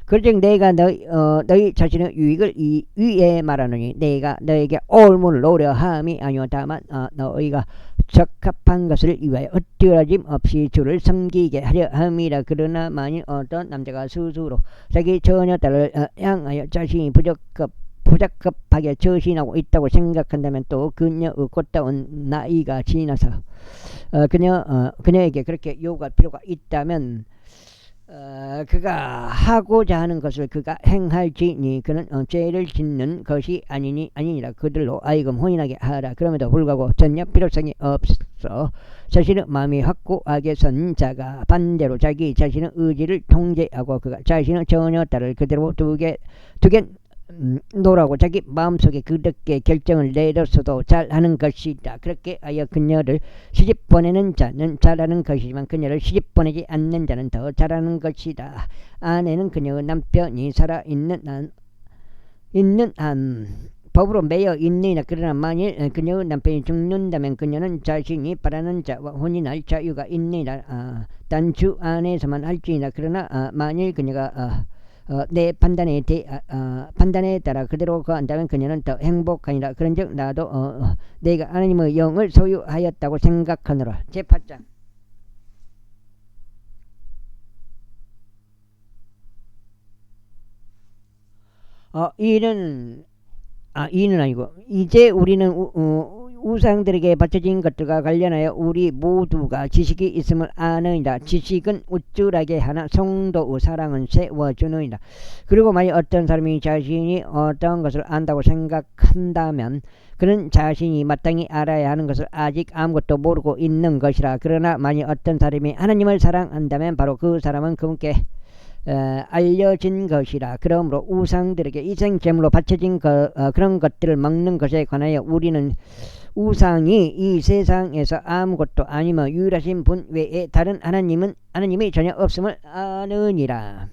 그러즉 내가 너희 자신의 유익을 위에 말하노니 내가 너에게 옳음을 노려함이 아니오. 다만 너희가 적합한 것을 위하여 헛되어짐 없이 주를 섬기게 하려 함이라. 그러나 만일 어떤 남자가 스스로 자기 처녀딸을 향하여 자신이 부적합하게 처신하고 있다고 생각한다면 또 그녀의 꽃다운 나이가 지나서 그녀에게 그렇게 요구할 필요가 있다면 그가 하고자 하는 것을 그가 행할지니 그는 죄를 짓는 것이 아니니라. 그들로 하여금 혼인하게 하라. 그럼에도 불구하고 전혀 필요성이 없어 자신의 마음이 확고하게 선 자가 반대로 자기 자신의 의지를 통제하고 그가 자신의 처녀딸을 그대로 두게 노라고 자기 마음속에 그렇게 결정을 내렸어도 잘하는 것이다. 그렇게 하여 그녀를 시집 보내는 자는 잘하는 것이지만 그녀를 시집 보내지 않는 자는 더 잘하는 것이다. 아내는 그녀의 남편이 살아있는 한 법으로 매여 있느니라. 그러나 만일 그녀의 남편이 죽는다면 그녀는 자신이 바라는 자와 혼인할 자유가 있느니라. 단 주 안에서만 할지니라. 그러나 만일 그녀가 내 판단에 따라 그대로 거한다면 그녀는 더 행복하니라. 그런즉 나도 내가 하나님의 영을 소유하였다고 생각하노라. 제8장. 이는 아니고 이제 우리는 우상들에게 바쳐진 것들과 관련하여 우리 모두가 지식이 있음을 아느니라. 지식은 우쭐하게 하나 성도의 사랑은 세워주느니라. 그리고 만약 어떤 사람이 자신이 어떤 것을 안다고 생각한다면 그는 자신이 마땅히 알아야 하는 것을 아직 아무것도 모르고 있는 것이라. 그러나 만약 어떤 사람이 하나님을 사랑한다면 바로 그 사람은 그분께 알려진 것이라. 그러므로 우상들에게 이생제물로 바쳐진 그런 것들을 먹는 것에 관하여 우리는 우상이 이 세상에서 아무것도 아니며 유일하신 분 외에 다른 하나님이 전혀 없음을 아느니라.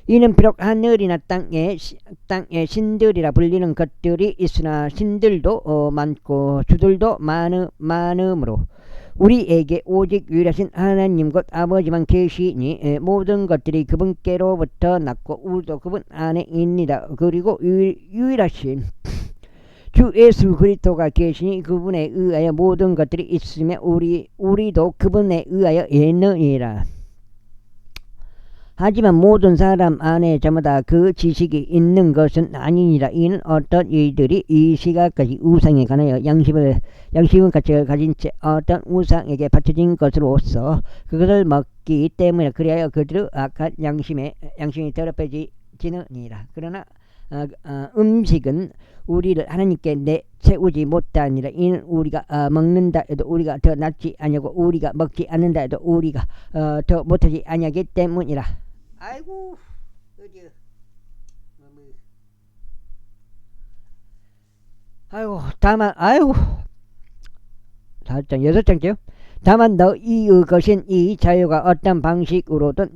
이는 비록 하늘이나 땅에 신들이라 불리는 것들이 있으나 신들도 많고 주들도 많으므로 우리에게 오직 유일하신 하나님 곧 아버지만 계시니 모든 것들이 그분께로부터 났고 우리도 그분 안에 있니다. 그리고 유일하신 주 예수 그리스도가 계시니 그분에 의하여 모든 것들이 있으며 우리도 그분에 의하여 있느니라. 하지만 모든 사람 안에 저마다 그 지식이 있는 것은 아니니라. 이는 어떤 이들이 이 시각까지 우상에 관하여 양심의 가치를 가진 채 어떤 우상에게 바쳐진 것으로서 그것을 먹기 때문에 그리하여 그들의 악한 양심이 더럽혀지느니라. 그러나 음식은 우리를 하나님께 내세우지 못하니라. 이는 우리가 먹는다 해도 우리가 더 낫지 아니하고 우리가 먹지 않는다 해도 우리가 더 못하지 아니하기 때문이라. 아이고 어디 다만 4장 6장째요. 다만 너희의 것인 이 자유가 어떤 방식으로든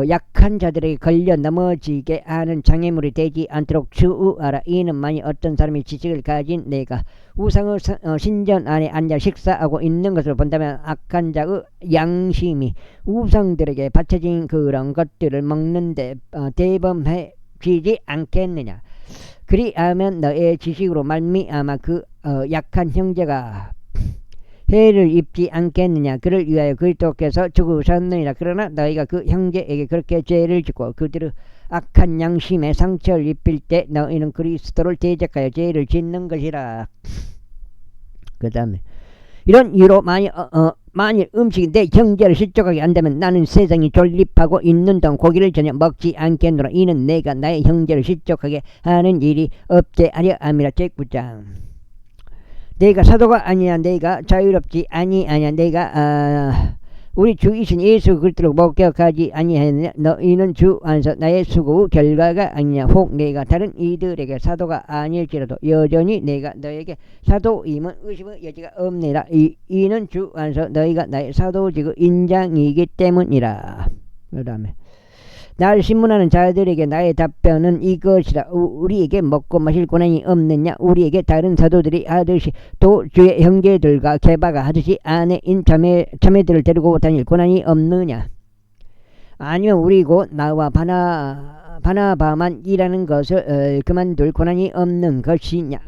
약한 자들에게 걸려 넘어지게 하는 장애물이 되지 않도록 주의하라. 이는 만일 어떤 사람이 지식을 가진 내가 우상의 신전 안에 앉아 식사하고 있는 것을 본다면 악한 자의 양심이 우상들에게 바쳐진 그런 것들을 먹는데 대범해지지 않겠느냐. 그리하면 너의 지식으로 말미암아 그 약한 형제가 해를 입지 않겠느냐. 그를 위하여 그리스도께서 죽으셨느니라. 그러나 너희가 그 형제에게 그렇게 죄를 짓고 그들의 악한 양심에 상처를 입힐 때 너희는 그리스도를 대적하여 죄를 짓는 것이라. 그 다음에 이런 이유로 만일 음식이 내 형제를 실족하게 한다면 나는 세상이 존립하고 있는 동안 고기를 전혀 먹지 않겠노라. 이는 내가 나의 형제를 실족하게 하는 일이 없게 하려 함이라. 제9장. 내가 사도가 아니야. 내가 자유롭지 아니하냐. 내가 우리 주이신 예수 그리스도를 목격하지 아니하느냐. 너희는 주 안에서 나의 수고의 결과가 아니냐. 혹 내가 다른 이들에게 사도가 아닐지라도 여전히 내가 너에게 사도임은 의심의 여지가 없느니라. 이는 주 안에서 너희가 나의 사도직의 인장이기 때문이라. 그 다음에 나를 신문하는 자들에게 나의 답변은 이것이라. 우리에게 먹고 마실 권한이 없느냐. 우리에게 다른 사도들이 하듯이 또 주의 형제들과 게바가 하듯이 아내인 자매들을 데리고 다닐 권한이 없느냐. 아니면 우리 곧 나와 바나바만 일하는 것을 그만둘 권한이 없는 것이냐.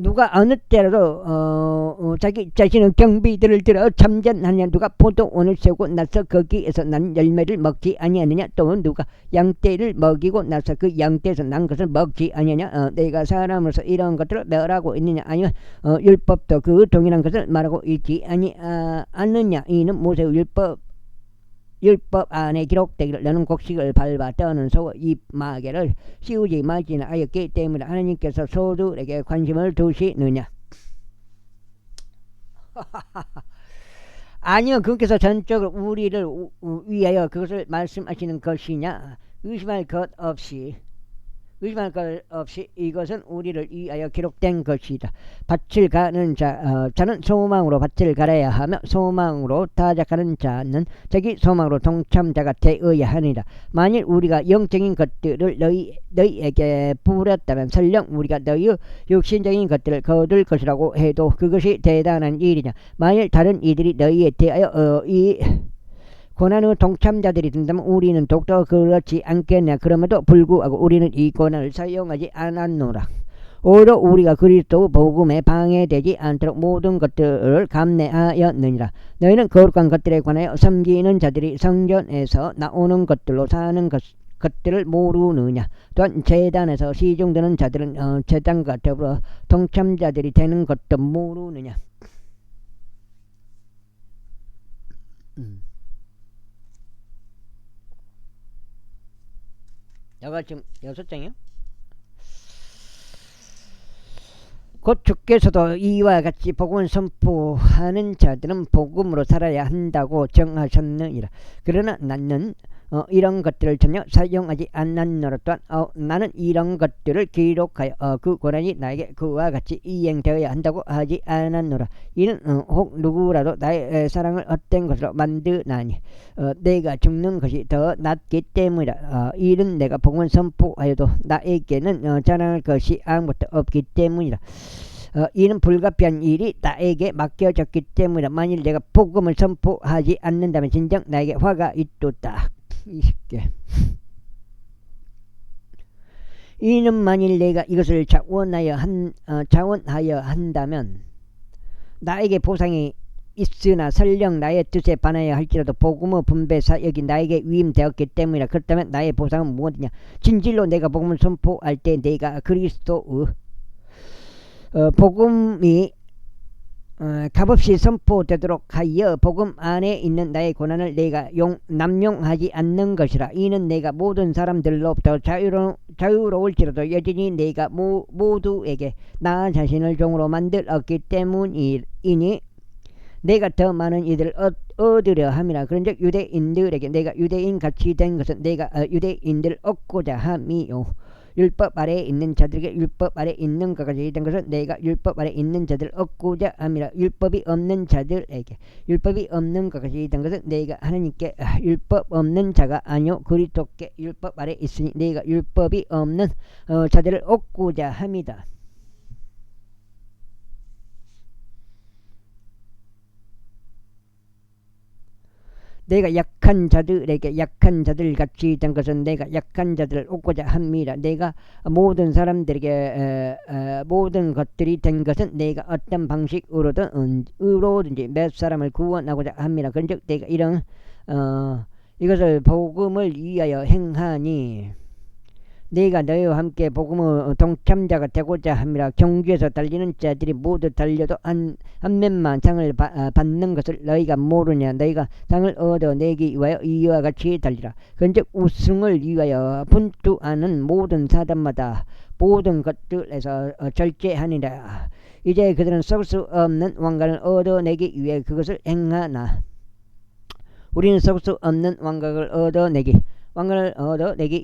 누가 어느 때라도 자기 자신의 경비들을 들어 참전하느냐. 누가 포도원을 세우고 나서 거기에서 난 열매를 먹지 아니하느냐. 또는 누가 양떼를 먹이고 나서 그 양떼에서 난 것을 먹지 아니하느냐. 내가 사람으로서 이런 것들을 멸하고 있느냐. 아니면 율법도 그 동일한 것을 말하고 있지 않느냐. 이는 모세의 율법 안에 기록되기를 너는 곡식을 밟아 떠는 소와 잎 마개를 씌우지 말지나 하였기 때문에 하나님께서 소들에게 관심을 두시느냐. 아니면 그분께서 전적으로 우리를 위하여 그것을 말씀하시는 것이냐. 의심할 것 없이 의심할 것 없이 이것은 우리를 위하여 기록된 것이다. 밭을 가는 자는 소망으로 밭을 갈아야 하며 소망으로 타작하는 자는 자기 소망으로 동참자가 되어야 하니라. 만일 우리가 영적인 것들을 너희에게 부렸다면 설령 우리가 너희의 육신적인 것들을 거둘 것이라고 해도 그것이 대단한 일이냐. 만일 다른 이들이 너희에 대하여 이 고난의 동참자들이 된다면 우리는 더욱더 그렇지 않겠냐. 그럼에도 불구하고 우리는 이 고난을 사용하지 않았노라. 오히려 우리가 그리스도 복음에 방해되지 않도록 모든 것들을 감내하였느니라. 너희는 거룩한 것들에 관하여 섬기는 자들이 성전에서 나오는 것들로 사는 것들을 모르느냐. 또한 제단에서 시중되는 자들은 제단과 더불어 동참자들이 되는 것도 모르느냐. 여가 지금 6장이요? 곧 주께서도 이와 같이 복음을 선포하는 자들은 복음으로 살아야 한다고 정하셨느니라. 그러나 나는 이런 것들을 전혀 사용하지 않았노라. 또한 나는 이런 것들을 기록하여 그 고난이 나에게 그와 같이 이행되어야 한다고 하지 않았노라. 이는 혹 누구라도 나의 사랑을 헛된 것으로 만드나니 내가 죽는 것이 더 낫기 때문이라. 이는 내가 복음을 선포하여도 나에게는 자랑할 것이 아무것도 없기 때문이라. 이는 불가피한 일이 나에게 맡겨졌기 때문이라. 만일 내가 복음을 선포하지 않는다면 진정 나에게 화가 있도다. 20개. 이는 만일 내가 이것을 자원하여 한다면 나에게 보상이 있으나 설령 나의 뜻에 반하여 할지라도 복음의 분배사역이 나에게 위임되었기 때문이라. 그렇다면 나의 보상은 무엇이냐. 진실로 내가 복음을 선포할 때 내가 그리스도의 복음이 값없이 선포되도록 하여 복음 안에 있는 나의 고난을 내가 남용하지 않는 것이라. 이는 내가 모든 사람들로부터 자유로울지라도 여전히 내가 모두에게 나 자신을 종으로 만들었기 때문이니 내가 더 많은 이들을 얻으려 함이라. 그런즉 유대인들에게 내가 유대인같이 된 것은 내가 유대인들을 얻고자 함이요. 율법 아래에 있는 자들에게 율법 아래에 있는 것 같이 된 것은 내가 율법 아래에 있는 자들을 얻고자 함이라. 율법이 없는 자들에게 율법이 없는 것 같이 된 것은 내가 하나님께 율법 없는 자가 아니요 그리스도께 율법 아래에 있으니 내가 율법이 없는 자들을 얻고자 함이다. 내가 약한 자들에게 약한 자들 같이 된 것은 내가 약한 자들을 얻고자 합니다. 내가 모든 사람들에게 모든 것들이 된 것은 내가 어떤 방식으로든지 몇 사람을 구원하고자 합니다. 그런즉 내가 이런 이것을 복음을 위하여 행하니 내가 너희와 함께 복음의 동참자가 되고자 함이라. 경주에서 달리는 자들이 모두 달려도 한 면만 상을 받는 것을 너희가 모르냐. 너희가 상을 얻어내기 위하여 이와 같이 달리라. 그런즉 우승을 위하여 분투하는 모든 사람마다 모든 것들에서 절제하니라. 이제 그들은 썩을 수 없는 왕관을 얻어내기 위해 그것을 행하나 우리는 썩을 수 없는 왕관을 얻어내기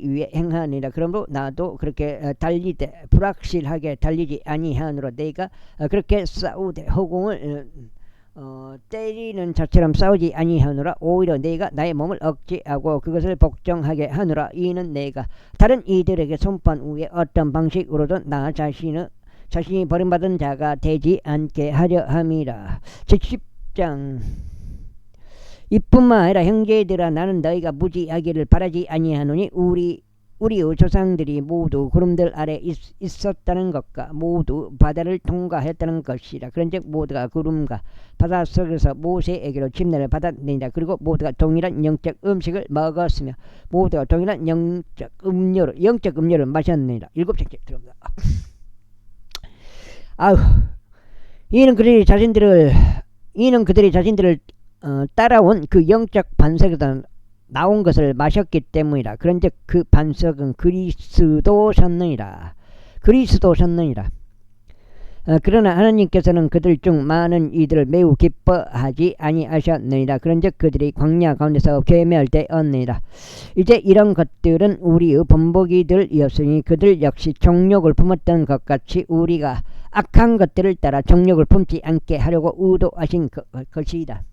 위해 행하니라. 그러므로 나도 그렇게 달리되 불확실하게 달리지 아니하노라. 내가 그렇게 싸우되 허공을 때리는 자처럼 싸우지 아니하노라. 오히려 내가 나의 몸을 억제하고 그것을 복종하게 하노라. 이는 내가 다른 이들에게 손판 후에 어떤 방식으로든 나 자신이 버림받은 자가 되지 않게 하려 함이라. 70장. 이뿐만 아니라 형제들아 나는 너희가 무지하기를 바라지 아니하노니 우리의 조상들이 모두 구름들 아래 있었다는 것과 모두 바다를 통과했다는 것이라. 그런즉 모두가 구름과 바다 속에서 모세에게로 침례를 받았느니라. 그리고 모두가 동일한 영적 음식을 먹었으며 모두가 동일한 영적 음료를 마셨느니라. 7장째 들어갑니다. 이는 그들이 자신들을 따라온 그 영적 반석에서 나온 것을 마셨기 때문이라. 그런즉 그 반석은 그리스도셨느니라. 그러나 하나님께서는 그들 중 많은 이들을 매우 기뻐하지 아니하셨느니라. 그런즉 그들이 광야 가운데서 괴멸되었느니라. 이제 이런 것들은 우리의 본보기들이었으니 그들 역시 정욕을 품었던 것 같이 우리가 악한 것들을 따라 정욕을 품지 않게 하려고 의도하신 것이다.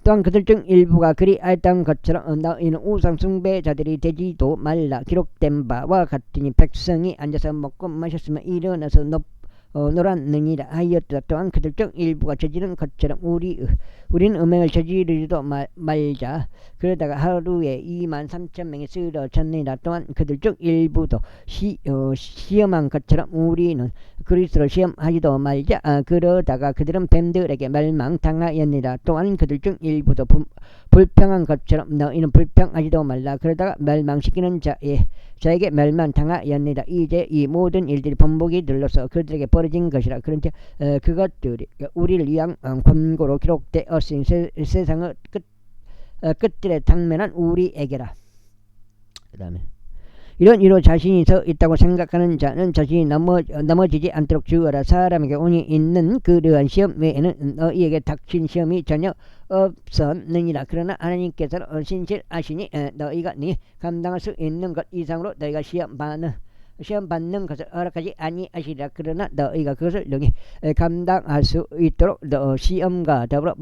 또한 그들 중 일부가 그리하였던 것처럼 너희는 우상 숭배자들이 되지도 말라. 기록된 바와 같으니 백성이 앉아서 먹고 마셨으며 일어나서 놀았느니라 하였다. 또한 그들 중 일부가 저지른 것처럼 우리는 음행을 저지르지도 말자. 그러다가 하루에 23,000명이 쓰러졌느니라. 또한 그들 중 일부도 시험한 것처럼 우리는 그리스도를 시험하지도 말자. 그러다가 그들은 뱀들에게 멸망당하였느니라. 또한 그들 중 일부도 불평한 것처럼 너희는 불평하지도 말라. 그러다가 멸망시키는 자에게 멸망당하였느니라. 이제 이 모든 일들이 본보기들로서 그들에게 벌어진 것이라. 그런데 그것들이 우리를 위한 권고로 기록되었으니 세상의 끝들에 당면한 우리에게라. 그 다음에 이런 이로 자신이 서 있다고 생각하는 자는 자신이 넘어지지 않도록 주어라. 사람에게 운이 있는 그러한 시험 외에는 너희에게 닥친 시험이 전혀 없었느니라. 그러나 하나님께서는 신실하시니 너희가 감당할 수 있는 것 이상으로 너희가 시험 받는 것을 허락하지 아니하시리라. 그러나 너희가 그것을 능히 감당할 수 있도록 시험과 더불어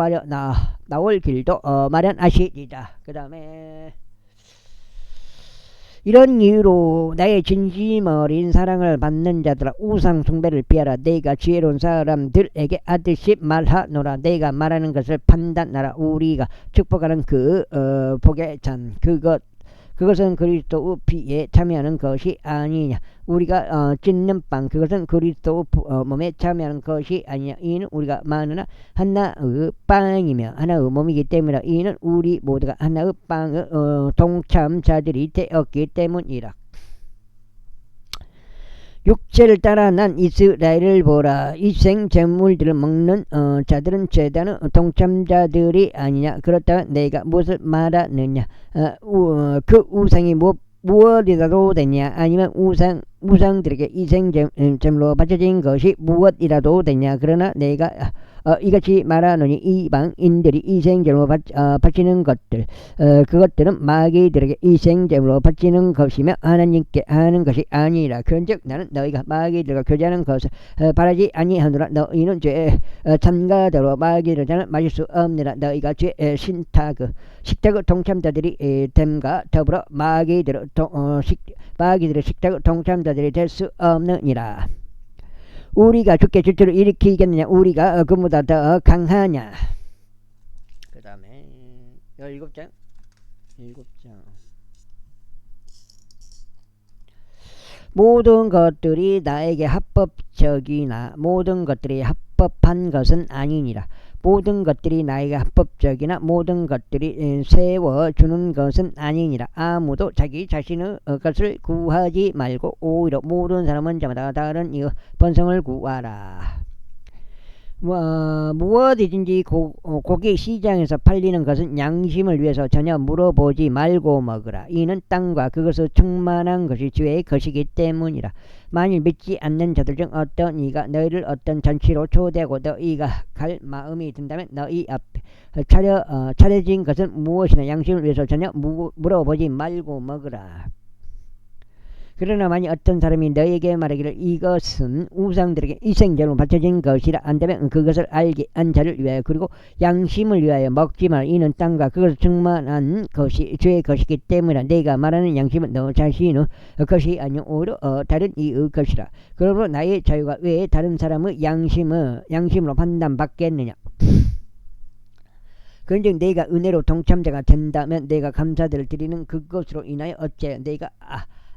나올 길도 마련하시리라. 그 다음에 이런 이유로 나의 진심 어린 사랑을 받는 자들아 우상 숭배를 피하라. 내가 지혜로운 사람들에게 하듯이 말하노라. 내가 말하는 것을 판단하라. 우리가 축복하는 복의 잔 그것은 그리스도의 피에 참여하는 것이 아니냐. 우리가 찢는 빵 그것은 그리스도의 몸에 참여하는 것이 아니냐. 이는 우리가 마누나 하나의 빵이며 하나의 몸이기 때문이라. 이는 우리 모두가 하나의 빵의 동참자들이 되었기 때문이라. 육체를 따라 난 이스라엘을 보라. 이생 제물들을 먹는 자들은 제단의 동참자들이 아니냐. 그렇다면 내가 무엇을 말하느냐. 그 우상이 무엇이라도 되냐. 아니면 우상들에게 이생제물로 바쳐진 것이 무엇이라도 되냐. 그러나 내가 이같이 말하노니 이방인들이 이생제물로 바치는 것들 그것들은 마귀들에게 이생제물로 바치는 것이며 하나님께 하는 것이 아니라. 그런즉 나는 너희가 마귀들과 교제하는 것을 바라지 아니하노라. 너희는 죄의 참가대로 마귀를 잔을 마실 수 없느라. 너희가 죄의 식탁의 동참자들이 됨과 더불어 마귀들의 식탁의 동참자들이 될 수 없느니라. 우리가 주께 질투를 일으키겠느냐. 우리가 그보다 더 강하냐. 그 다음에 17장 모든 것들이 나에게 합법적이나 모든 것들이 합법한 것은 아니니라. 모든 것들이 나에게 합법적이나 모든 것들이 세워주는 것은 아니니라. 아무도 자기 자신의 것을 구하지 말고 오히려 모든 사람은 저마다 다른 이의 번성을 구하라. 무엇이든지 고기 시장에서 팔리는 것은 양심을 위해서 전혀 물어보지 말고 먹으라. 이는 땅과 그것을 충만한 것이 주의 것이기 때문이라. 만일 믿지 않는 자들 중 어떤 이가 너희를 어떤 잔치로 초대하고 너희가 갈 마음이 든다면 너희 앞에 차려진 것은 무엇이나 양심을 위해서 전혀 물어보지 말고 먹으라. 그러나 만일 어떤 사람이 너에게 말하기를 이것은 우상들에게 이생제로 바쳐진 것이라 한다면 그것을 알게 한 자를 위하여 그리고 양심을 위하여 먹지 말. 이는 땅과 그것을 충만한 것이 주의 것이기 때문이라. 내가 말하는 양심은 너 자신의 것이 아니오 오히려 다른 이의 것이라. 그러므로 나의 자유가 왜 다른 사람의 양심으로 판단받겠느냐. 그런즉 내가 은혜로 동참자가 된다면 내가 감사들을 드리는 그것으로 인하여 어째 내가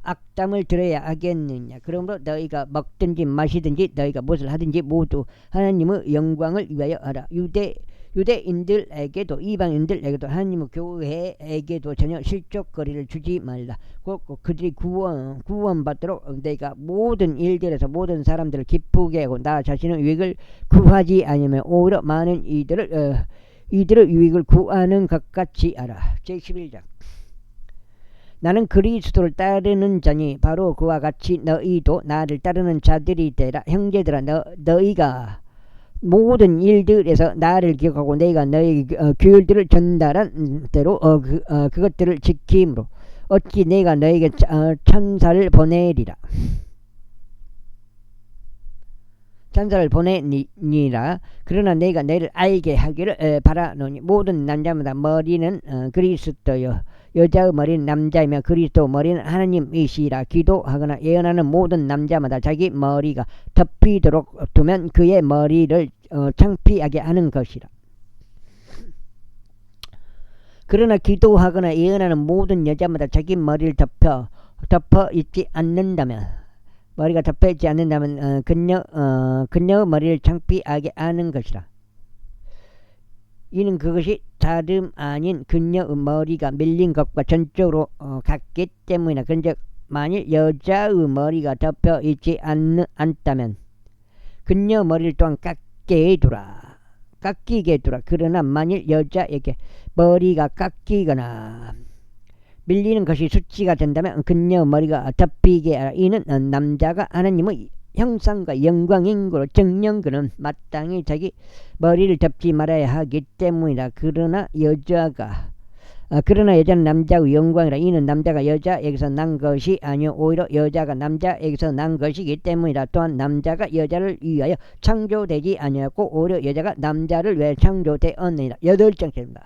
악담을 들어야 하겠느냐. 그러므로 너희가 먹든지 마시든지 너희가 무엇을 하든지 모두 하나님의 영광을 위하여 하라. 유대인들에게도 이방인들에게도 하나님의 교회에게도 전혀 실족거리를 주지 말라. 그들이 구원받도록 내가 모든 일들에서 모든 사람들을 기쁘게 하고 나 자신의 유익을 구하지 아니면 오히려 많은 이들의 유익을 구하는 것 같이 하라. 제11장 나는 그리스도를 따르는 자니 바로 그와 같이 너희도 나를 따르는 자들이 되라. 형제들아, 너희가 모든 일들에서 나를 기억하고 내가 너희에게 규율들을 전달한 대로 그것들을 지킴으로 어찌 내가 너희에게 천사를 보내리라. 천사를 보내니라. 그러나 내가 너희를 알게 하기를 바라노니 모든 남자마다 머리는 그리스도여 여자의 머리는 남자이며 그리스도 머리는 하나님이시라. 기도하거나 예언하는 모든 남자마다 자기 머리가 덮이도록 두면 그의 머리를 창피하게 하는 것이라. 그러나 기도하거나 예언하는 모든 여자마다 자기 머리를 덮어 있지 않는다면 머리가 덮여 있지 않는다면 그녀의 머리를 창피하게 하는 것이라. 이는 그것이 다름 아닌 그녀의 머리가 밀린 것과 전적으로 같기 때문이나. 그런즉 만일 여자의 머리가 덮여 있지 않다면 그녀의 머리를 또한 깎게 두라. 그러나 만일 여자에게 머리가 깎이거나 밀리는 것이 수치가 된다면 그녀의 머리가 덮이게 하라. 이는 남자가 하나님의 형상과 영광인 거로 정녕 그는 마땅히 자기 머리를 덮지 말아야 하기 때문이라. 그러나 여자는 남자의 영광이라. 이는 남자가 여자에게서 난 것이 아니요 오히려 여자가 남자에게서 난 것이기 때문이라. 또한 남자가 여자를 위하여 창조되지 아니하고 오히려 여자가 남자를 위해 창조되었느니라. 8장째입니다.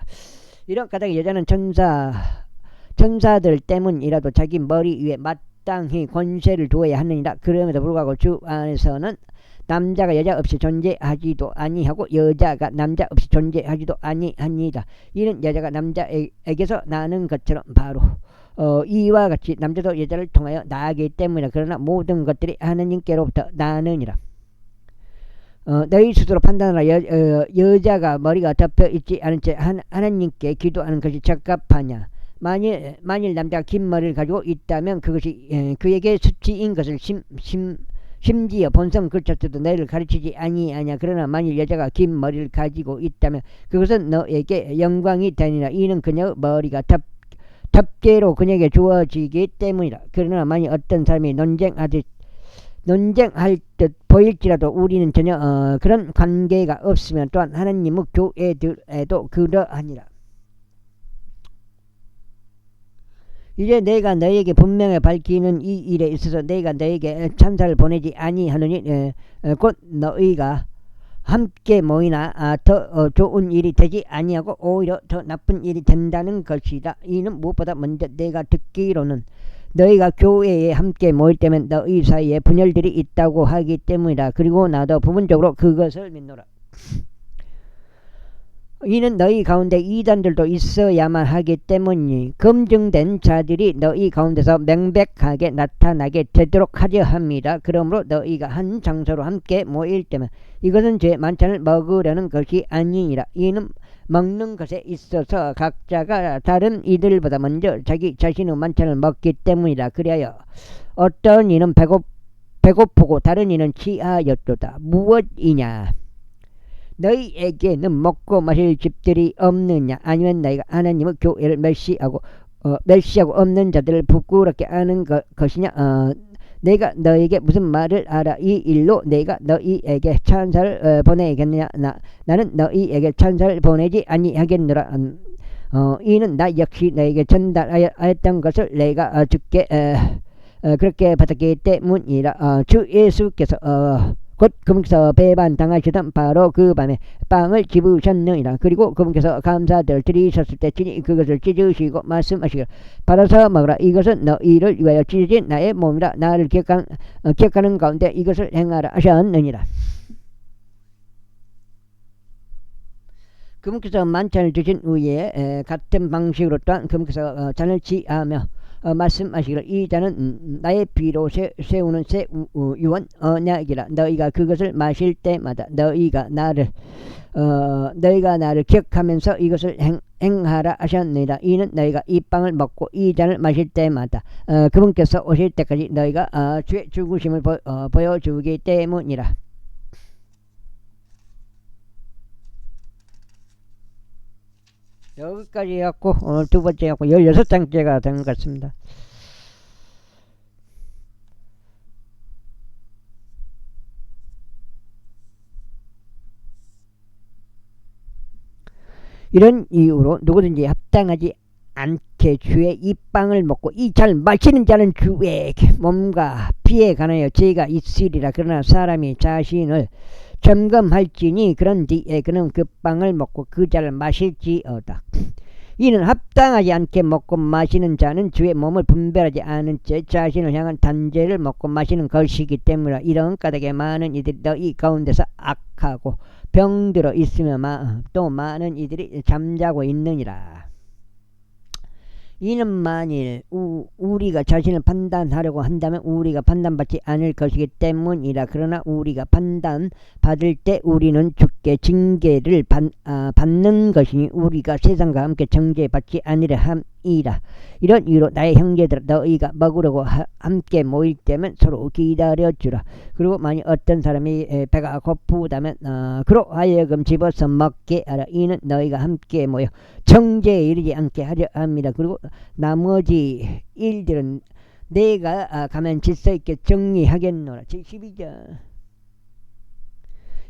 이런 까닭에 여자는 천사들 때문이라도 자기 머리 위에 마땅히 권세를 두어야 하느니라. 그럼에도 불구하고 주 안에서는 남자가 여자 없이 존재하지도 아니하고 여자가 남자 없이 존재하지도 아니하니라. 이는 여자가 남자에게서 나는 것처럼 바로 이와 같이 남자도 여자를 통하여 나기 때문이라. 그러나 모든 것들이 하나님께로부터 나느니라. 너희 스스로 판단하라. 여자가 머리가 덮여 있지 않은 채 하나님께 기도하는 것이 적합하냐. 만일 남자가 긴 머리를 가지고 있다면 그것이 그에게 수치인 것을 심지어 본성 그 자체도 너희를 가르치지 아니하냐. 그러나 만일 여자가 긴 머리를 가지고 있다면 그것은 너에게 영광이 되니라. 이는 그녀의 머리가 덮개로 그녀에게 주어지기 때문이라. 그러나 만일 어떤 사람이 논쟁할 듯 보일지라도 우리는 전혀 그런 관계가 없으면 또한 하나님의 교회들에도 그러하니라. 이제 내가 너에게 분명히 밝히는 이 일에 있어서 내가 너에게 천사를 보내지 아니하느니 곧 너희가 함께 모이나 더 좋은 일이 되지 아니하고 오히려 더 나쁜 일이 된다는 것이다. 이는 무엇보다 먼저 내가 듣기로는 너희가 교회에 함께 모일 때면 너희 사이에 분열들이 있다고 하기 때문이다. 그리고 나도 부분적으로 그것을 믿노라. 이는 너희 가운데 이단들도 있어야만 하기 때문이니 검증된 자들이 너희 가운데서 명백하게 나타나게 되도록 하려 합니다. 그러므로 너희가 한 장소로 함께 모일 때면 이것은 제 만찬을 먹으려는 것이 아니니라. 이는 먹는 것에 있어서 각자가 다른 이들보다 먼저 자기 자신의 만찬을 먹기 때문이라. 그리하여 어떤 이는 배고프고 다른 이는 취하였도다. 무엇이냐? 너희에게는 먹고 마실 집들이 없느냐? 아니면 너희가 하나님의 교회를 멸시하고 없는 자들을 부끄럽게 하는 것이냐? 내가 너희에게 무슨 말을 하라. 이 일로 내가 너희에게 천사를 보내겠느냐? 나는 너희에게 천사를 보내지 아니하겠노라. 이는 나 역시 너희에게 전달하였던 것을 내가 주께 그렇게 받았기 때문이라. 주 예수께서 곧 그분께서 배반당하시던 바로 그 밤에 빵을 집으셨느니라. 그리고 그분께서 감사를 드리셨을 때 친히 그것을 찢으시고 말씀하시기를 받아서 먹으라. 이것은 너희를 위하여 찢어진 나의 몸이라. 나를 기억하는 가운데 이것을 행하라 하셨느니라. 그분께서 만찬을 드신 후에 같은 방식으로 또한 그분께서 잔을 취하며 말씀하시기를 이 잔은 나의 피로 세우는 새 유언 언약이라. 너희가 그것을 마실 때마다 너희가 나를 기억하면서 이것을 행하라 하셨느니라. 이는 너희가 이 빵을 먹고 이 잔을 마실 때마다 그분께서 오실 때까지 너희가 주의 죽으심을 보여주기 때문이라. 여기까지 해갖고 오늘 두 번째 해갖고 16장째가 된 것 같습니다. 이런 이유로 누구든지 합당하지 않게 주의 이 빵을 먹고 이 잔을 마시는 자는 주의 몸과 피에 관하여 죄가 있으리라. 그러나 사람이 자신을 점검할지니 그런 뒤에 그는 그 빵을 먹고 그 잔을 마실지어다. 이는 합당하지 않게 먹고 마시는 자는 주의 몸을 분별하지 않은 채 자신을 향한 단죄를 먹고 마시는 것이기 때문이라. 이런 까닭에 많은 이들이 너희 가운데서 악하고 병들어 있으며 또 많은 이들이 잠자고 있느니라. 이는 만일 우리가 자신을 판단하려고 한다면 우리가 판단받지 않을 것이기 때문이라. 그러나 우리가 판단받을 때 우리는 주께 징계를 받는 것이니 우리가 세상과 함께 정죄받지 아니려 함이라. 이런 이유로 나의 형제들아 너희가 먹으려고 함께 모일 때면 서로 기다려주라. 그리고 만일 어떤 사람이 배가 고프다면 그로 하여금 집어서 먹게 하라. 이는 너희가 함께 모여 정죄에 이르지 않게 하려 함이라. 그리고 나머지 일들은 내가 가면 질서 있게 정리하겠노라. 12절.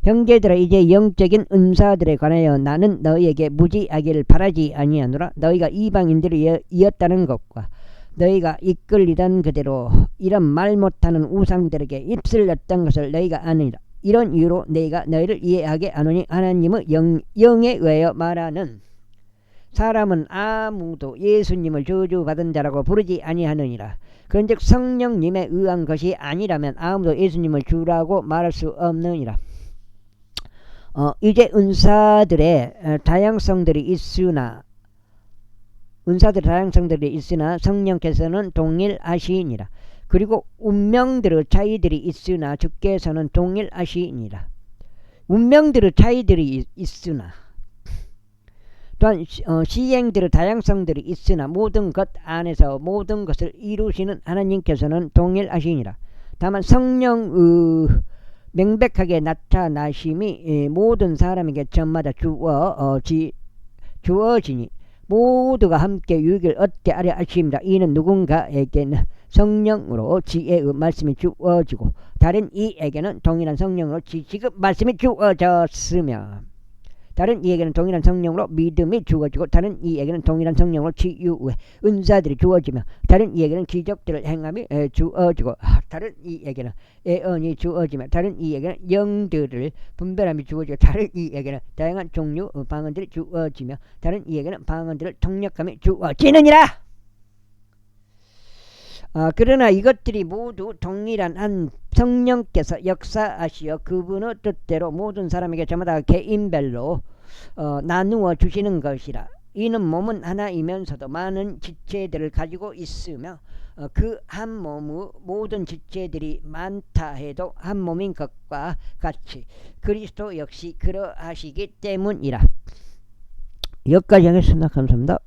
형제들아 이제 영적인 은사들에 관하여 나는 너희에게 무지하기를 바라지 아니하노라. 너희가 이방인들이 이었다는 것과 너희가 이끌리던 그대로 이런 말 못하는 우상들에게 입술 냈던 것을 너희가 아느니라. 이런 이유로 내가 너희를 이해하게 하노니 하나님의 영에 의하여 말하는 사람은 아무도 예수님을 저주받은 자라고 부르지 아니하느니라. 그런즉 성령님에 의한 것이 아니라면 아무도 예수님을 주라고 말할 수 없느니라. 이제 은사들의 다양성들이 있으나 성령께서는 동일하시니라. 그리고 운명들의 차이들이 있으나 주께서는 동일하시니라. 운명들의 차이들이 있으나 또한 시행들의 다양성들이 있으나 모든 것 안에서 모든 것을 이루시는 하나님께서는 동일하시니라. 다만 성령의 명백하게 나타나심이 모든 사람에게 저마다 주어지니 모두가 함께 유익을 얻게 하려 하심이라. 이는 누군가에게는 성령으로 지혜의 말씀이 주어지고 다른 이에게는 동일한 성령으로 지식의 말씀이 주어졌으며 다른 이에게는 동일한 성령으로 믿음이 주어지고 다른 이에게는 동일한 성령으로 치유의 은사들이 주어지며 다른 이에게는 기적들을 행함이 주어지고 다른 이에게는 예언이 주어지며 다른 이에게는 영들을 분별함이 주어지고 다른 이에게는 다양한 종류 방언들이 주어지며 다른 이에게는 방언들을 통역함이 주어지느니라. 그러나 이것들이 모두 동일한 한 성령께서 역사하시어 그분의 뜻대로 모든 사람에게 저마다 개인별로 나누어 주시는 것이라. 이는 몸은 하나이면서도 많은 지체들을 가지고 있으며 그 한 몸의 모든 지체들이 많다 해도 한 몸인 것과 같이 그리스도 역시 그러하시기 때문이라. 여기까지 하겠습니다. 감사합니다.